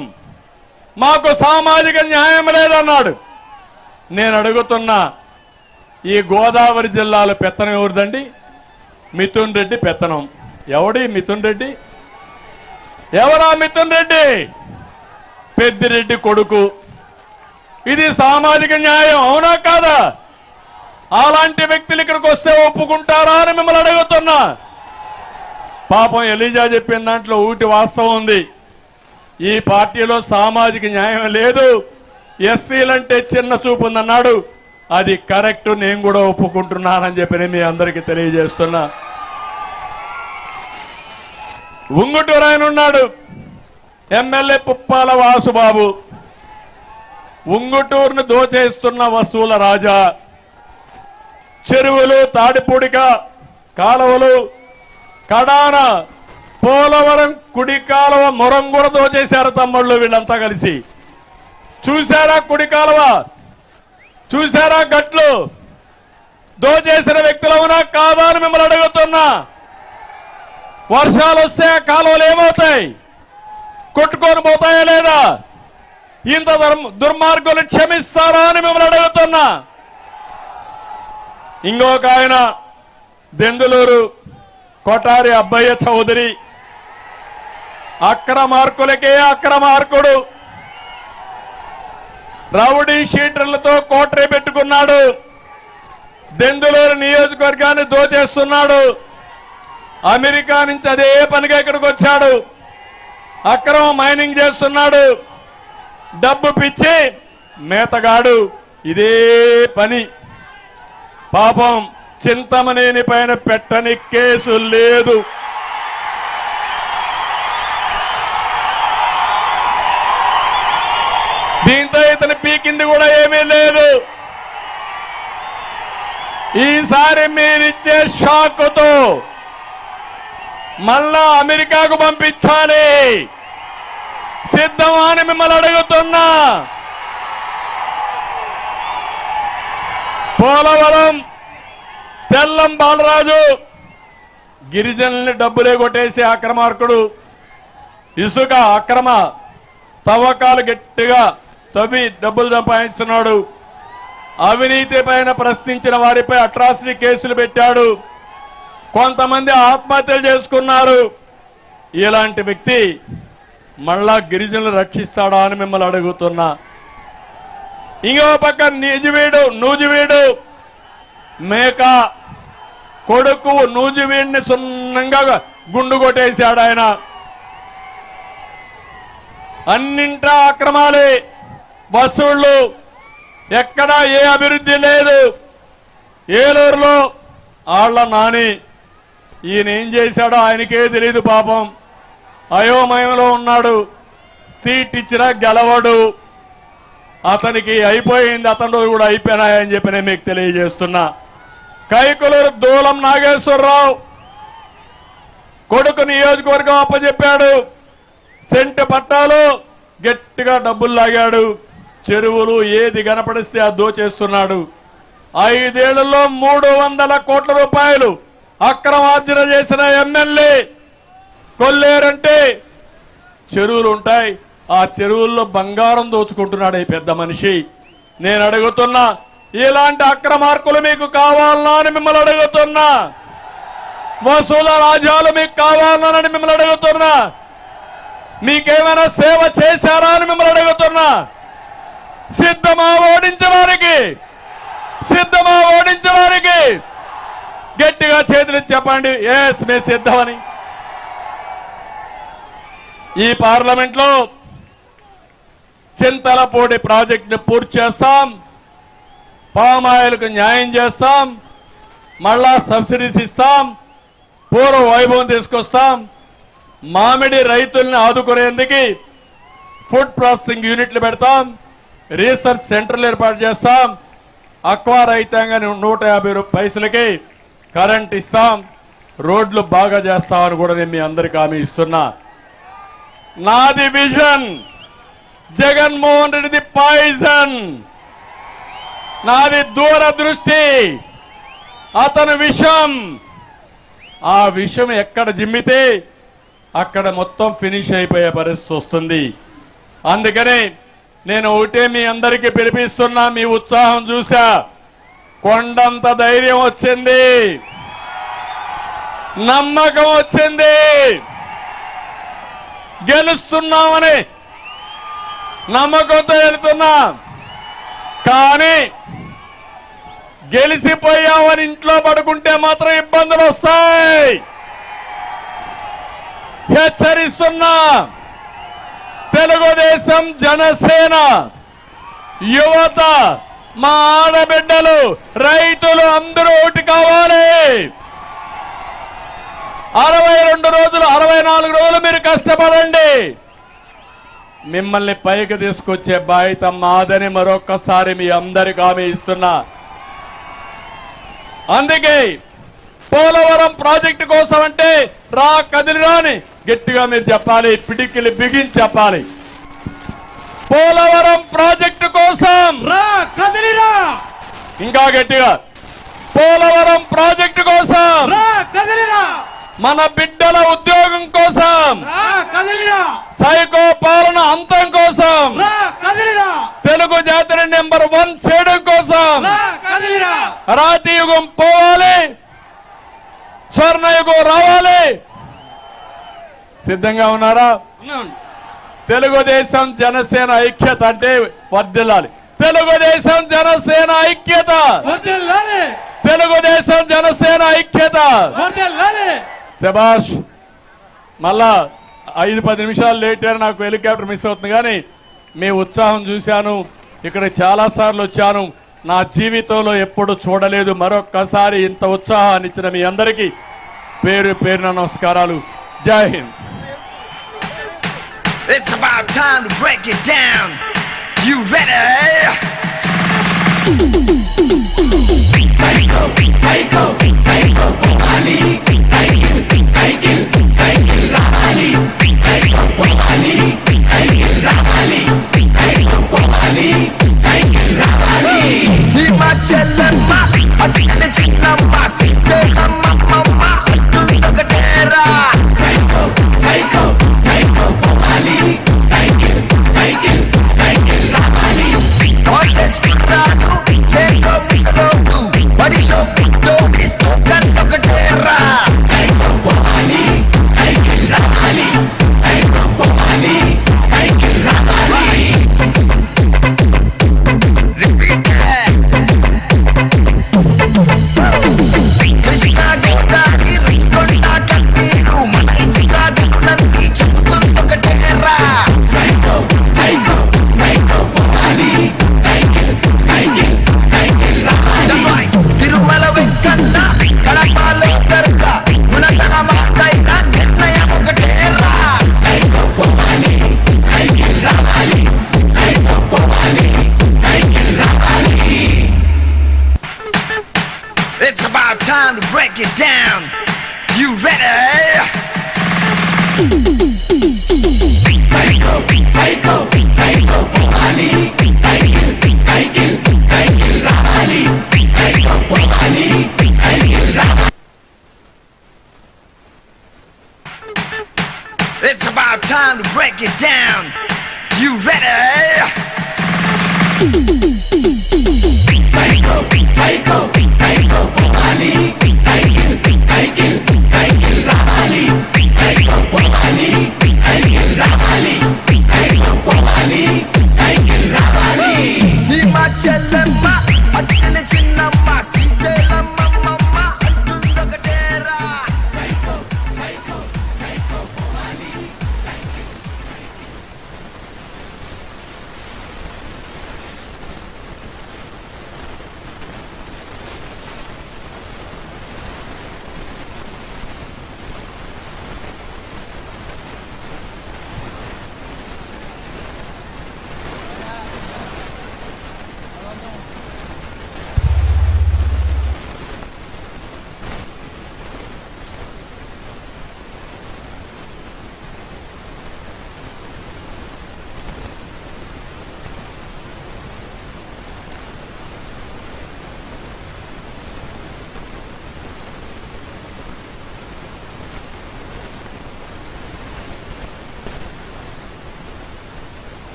మాకు సామాజిక న్యాయం లేదన్నాడు. నేను అడుగుతున్నా, ఈ గోదావరి జిల్లాలో పెత్తనం ఎవరిదండి? మిథున్ రెడ్డి పెత్తనం. ఎవడి మిథున్ రెడ్డి? ఎవరా మిథున్ రెడ్డి? పెద్దిరెడ్డి కొడుకు. ఇది సామాజిక న్యాయం అవునా కాదా? అలాంటి వ్యక్తులు ఇక్కడికి వస్తే ఒప్పుకుంటారా అని మిమ్మల్ని అడుగుతున్నా. పాపం ఎలీజా చెప్పిన దాంట్లో ఊటి వాస్తవం ఉంది. ఈ పార్టీలో సామాజిక న్యాయం లేదు, ఎస్సీలంటే చిన్న చూపు ఉందన్నాడు. అది కరెక్ట్, నేను కూడా ఒప్పుకుంటున్నానని చెప్పి మీ అందరికీ తెలియజేస్తున్నా. ఉంగుటూరు ఆయన ఉన్నాడు, ఎమ్మెల్యే పుప్పాల వాసుబాబు, ఉంగుటూరును దోచేస్తున్న వసూల రాజా. చెరువులు, తాడిపూడిక కాలువలు, కడాన పోలవరం కుడి కాలువ మొరం కూడా దోచేశారు తమ్ముళ్ళు వీళ్ళంతా కలిసి. చూశారా కుడి కాలువ, చూశారా గట్లు? దోచేసిన వ్యక్తులవునా కాదా అని మిమ్మల్ని అడుగుతున్నా. వర్షాలు వస్తే ఆ కాలువలు ఏమవుతాయి? కొట్టుకొని పోతాయా లేదా? ఇంత దుర్మార్గులు క్షమిస్తారా అని మిమ్మల్ని అడుగుతున్నా. ఇంకొక ఆయన దెందులూరు కొటారి అబ్బయ్య చౌదరి, అక్రమార్కులకే అక్రమార్కుడు. రౌడీ షీటర్లతో కోటరీ పెట్టుకున్నాడు, దెందులూరు నియోజకవర్గాన్ని దోచేస్తున్నాడు. అమెరికా నుంచి అదే పనిగా ఇక్కడికి వచ్చాడు, అక్రమ మైనింగ్ చేస్తున్నాడు, డబ్బు పిచ్చి మేతగాడు, ఇదే పని. పాపం చింతమనేని పైన పెట్టని కేసు లేదు. దీంతో ఇతను పీకింది కూడా ఏమీ లేదు. ఈసారి మీరిచ్చే షాకుతో మళ్ళా అమెరికాకు పంపించాలి, సిద్ధమా అని మిమ్మల్ని అడుగుతున్నా. పోలవరం తెల్లం బాలరాజు గిరిజనుల్ని డబ్బులే కొట్టేసి అక్రమార్కుడు. ఇసుక అక్రమ తవ్వకాలు గట్టిగా తవ్వి డబ్బులు సంపాదిస్తున్నాడు. అవినీతి పైన ప్రశ్నించిన వారిపై అట్రాసిటీ కేసులు పెట్టాడు. కొంతమంది ఆత్మహత్యలు చేసుకున్నారు. ఇలాంటి వ్యక్తి మళ్ళా గిరిజనులు రక్షిస్తాడా అని మిమ్మల్ని అడుగుతున్నా. ఇంకో పక్క నూజివీడు మేక కొడుకు నూజివీడిని సున్నంగా గుండు కొట్టేశాడు ఆయన. అన్నింటా అక్రమాలే, వసూళ్లు, ఎక్కడా ఏ అభివృద్ధి లేదు. ఏలూరులో ఆళ్ల నాని, ఈయన ఏం చేశాడో ఆయనకే తెలియదు పాపం, అయోమయంలో ఉన్నాడు. సీట్ ఇచ్చినా గెలవడు, అతనికి అయిపోయింది, అతను కూడా అయిపోయినాయని చెప్పి నేను మీకు తెలియజేస్తున్నా. కైకులూరు దూలం నాగేశ్వరరావు కొడుకు నియోజకవర్గం అప్పచెప్పాడు, సెంటు పట్టాలు గట్టిగా డబ్బులు లాగాడు. చెరువులు ఏది కనపడిస్తే అది దోచేస్తున్నాడు. 5 ఏళ్లలో 300 కోట్ల రూపాయలు అక్రమార్జన చేసిన ఎమ్మెల్యే. కొల్లేరంటే చెరువులు ఉంటాయి, ఆ చెరువుల్లో బంగారం దోచుకుంటున్నాడు ఈ పెద్ద మనిషి. నేను అడుగుతున్నా, ఇలాంటి అక్రమార్కులు మీకు కావాలన్నా అని మిమ్మల్ని అడుగుతున్నా. వసూల రాజ్యాలు మీకు కావాలన్నానని మిమ్మల్ని అడుగుతున్నా. మీకేమైనా సేవ చేశారా అని మిమ్మల్ని అడుగుతున్నా. సిద్ధమా ఓడించడానికి? సిద్ధమా ఓడించడానికి? గట్టిగా చేతులు చెప్పండి, ఎస్ మేము సిద్ధమని. ఈ పార్లమెంట్ లో చింతలపూడి ప్రాజెక్టుని పూర్తి చేస్తాం, పామాయిల్కు న్యాయం చేస్తాం, మళ్ళా సబ్సిడీస్ ఇస్తాం, పూర్వ వైభవం తీసుకొస్తాం. మామిడి రైతుల్ని ఆదుకునేందుకు ఫుడ్ ప్రాసెసింగ్ యూనిట్లు పెడతాం, రీసెర్చ్ సెంటర్లు ఏర్పాటు చేస్తాం, అక్వా రైతాంగాన్ని 150 పైసలకి కరెంట్ ఇస్తాం, రోడ్లు బాగా చేస్తామని కూడా నేను మీ అందరికీ హామీ ఇస్తున్నా. నాది విజన్, జగన్మోహన్ రెడ్డిది పాయిజన్. నాది దూరదృష్టి, అతని విషం. ఆ విషం ఎక్కడ జిమ్మితే అక్కడ మొత్తం ఫినిష్ అయిపోయే పరిస్థితి వస్తుంది. అందుకని నేను ఒకటే మీ అందరికీ పిలిపిస్తున్నా. మీ ఉత్సాహం చూసా, కొండంత ధైర్యం వచ్చింది, నమ్మకం వచ్చింది, గెలుస్తున్నామని నమ్మకంతో వెళ్తున్నా. కానీ గెలిసిపోయామని ఇంట్లో పడుకుంటే మాత్రం ఇబ్బందులు వస్తాయి. హెచ్చరిస్తున్నా. తెలుగుదేశం జనసేన యువత, మా ఆడబిడ్డలు, రైతులు అందరూ ఒకటి కావాలి. 62 రోజులు 64 రోజులు మీరు కష్టపడండి. మిమ్మల్ని పైకి తీసుకొచ్చే బాధ్యత మాదని మరొక్కసారి మీ అందరికి హామీ ఇస్తున్నా. అందుకే పోలవరం ప్రాజెక్టు కోసం అంటే రా కదిలిరాని గట్టిగా మీరు చెప్పాలి, పిడికిలి బిగించి చెప్పాలి. పోలవరం ప్రాజెక్టు కోసం రా కదిలిరా, ఇంకా గట్టిగా పోలవరం ప్రాజెక్టు కోసం రా కదిలిరా, మన బిడ్డల ఉద్యోగం కోసం, రా కదిలిరా, సైకో పాలన అంతం కోసం, రా కదిలిరా, తెలుగు జాతిని నెంబర్ 1 చేయడం కోసం, రా కదిలిరా. రాతి యుగం పోవాలి, స్వర్ణయుగం రావాలి. సిద్ధంగా ఉన్నారా? తెలుగుదేశం జనసేన ఐక్యత అంటే వర్ధిల్లాలి. తెలుగుదేశం జనసేన ఐక్యత, వర్ధిల్లాలి, తెలుగుదేశం జనసేన ఐక్యత. వర్ధిల్లాలి. శభాష్. మళ్ళా 5-10 నిమిషాలు లేట్ అయినా నాకు హెలికాప్టర్ మిస్ అవుతుంది, కానీ మీ ఉత్సాహం చూశాను. ఇక్కడ చాలా సార్లు వచ్చాను, నా జీవితంలో ఎప్పుడు చూడలేదు. మరొక్కసారి ఇంత ఉత్సాహాన్ని ఇచ్చిన మీ అందరికీ పేరు పేరున నమస్కారాలు. జై Hind. It's about time to break it down. You ready? Psycho, psycho, psycho, Bomani, cycle, cycle, cycle, Ramali, psycho, Bomani, cycle, Ramali, psycho, Bomani, cycle, Ramali. See my chellamma, adile chinnamma, sise mamma, mamma, attundagatera. Psycho, psycho, psycho, Bomani, cycle, cycle, cycle, Ramali. College kuradu, cheko misalogu, badiyo putto isto kantogatera. Psycho, Bomani, cycle, Ramali, psycho, Bomani, cycle, Ramali. Repeat that. Krishna Godavari Rikonda Kanniru Manaisiga Dukunanti Chaputuntogatera. Psycho, psycho, psycho, Bomani, cycle, cycle, cycle, Ramali. Tirumala Venkana Kalapalo Darga Munatana Mataina Nirnaya Mugatera. Psycho, Bomani, cycle, Ramali, psycho, Bomani, cycle, Ramali. It's about time to break it down. You ready? Psycho, psycho, psycho, Bomani, cycle, cycle, cycle, Ramali, psycho, Bomani, cycle, Ramali. It's about time to break it down. You ready? Psycho, psycho, psycho, Bomani, cycle, cycle, cycle, Ramali, psycho, Bomani, cycle, Ramali, psycho, Bomani, cycle, Ramali. See my chellamma, adile chinnamma, sise lamma, mamma, attundagatera. Psycho, psycho, psycho, Bomani, cycle.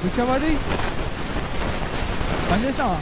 భిక్షాబాది పని చేస్తావా?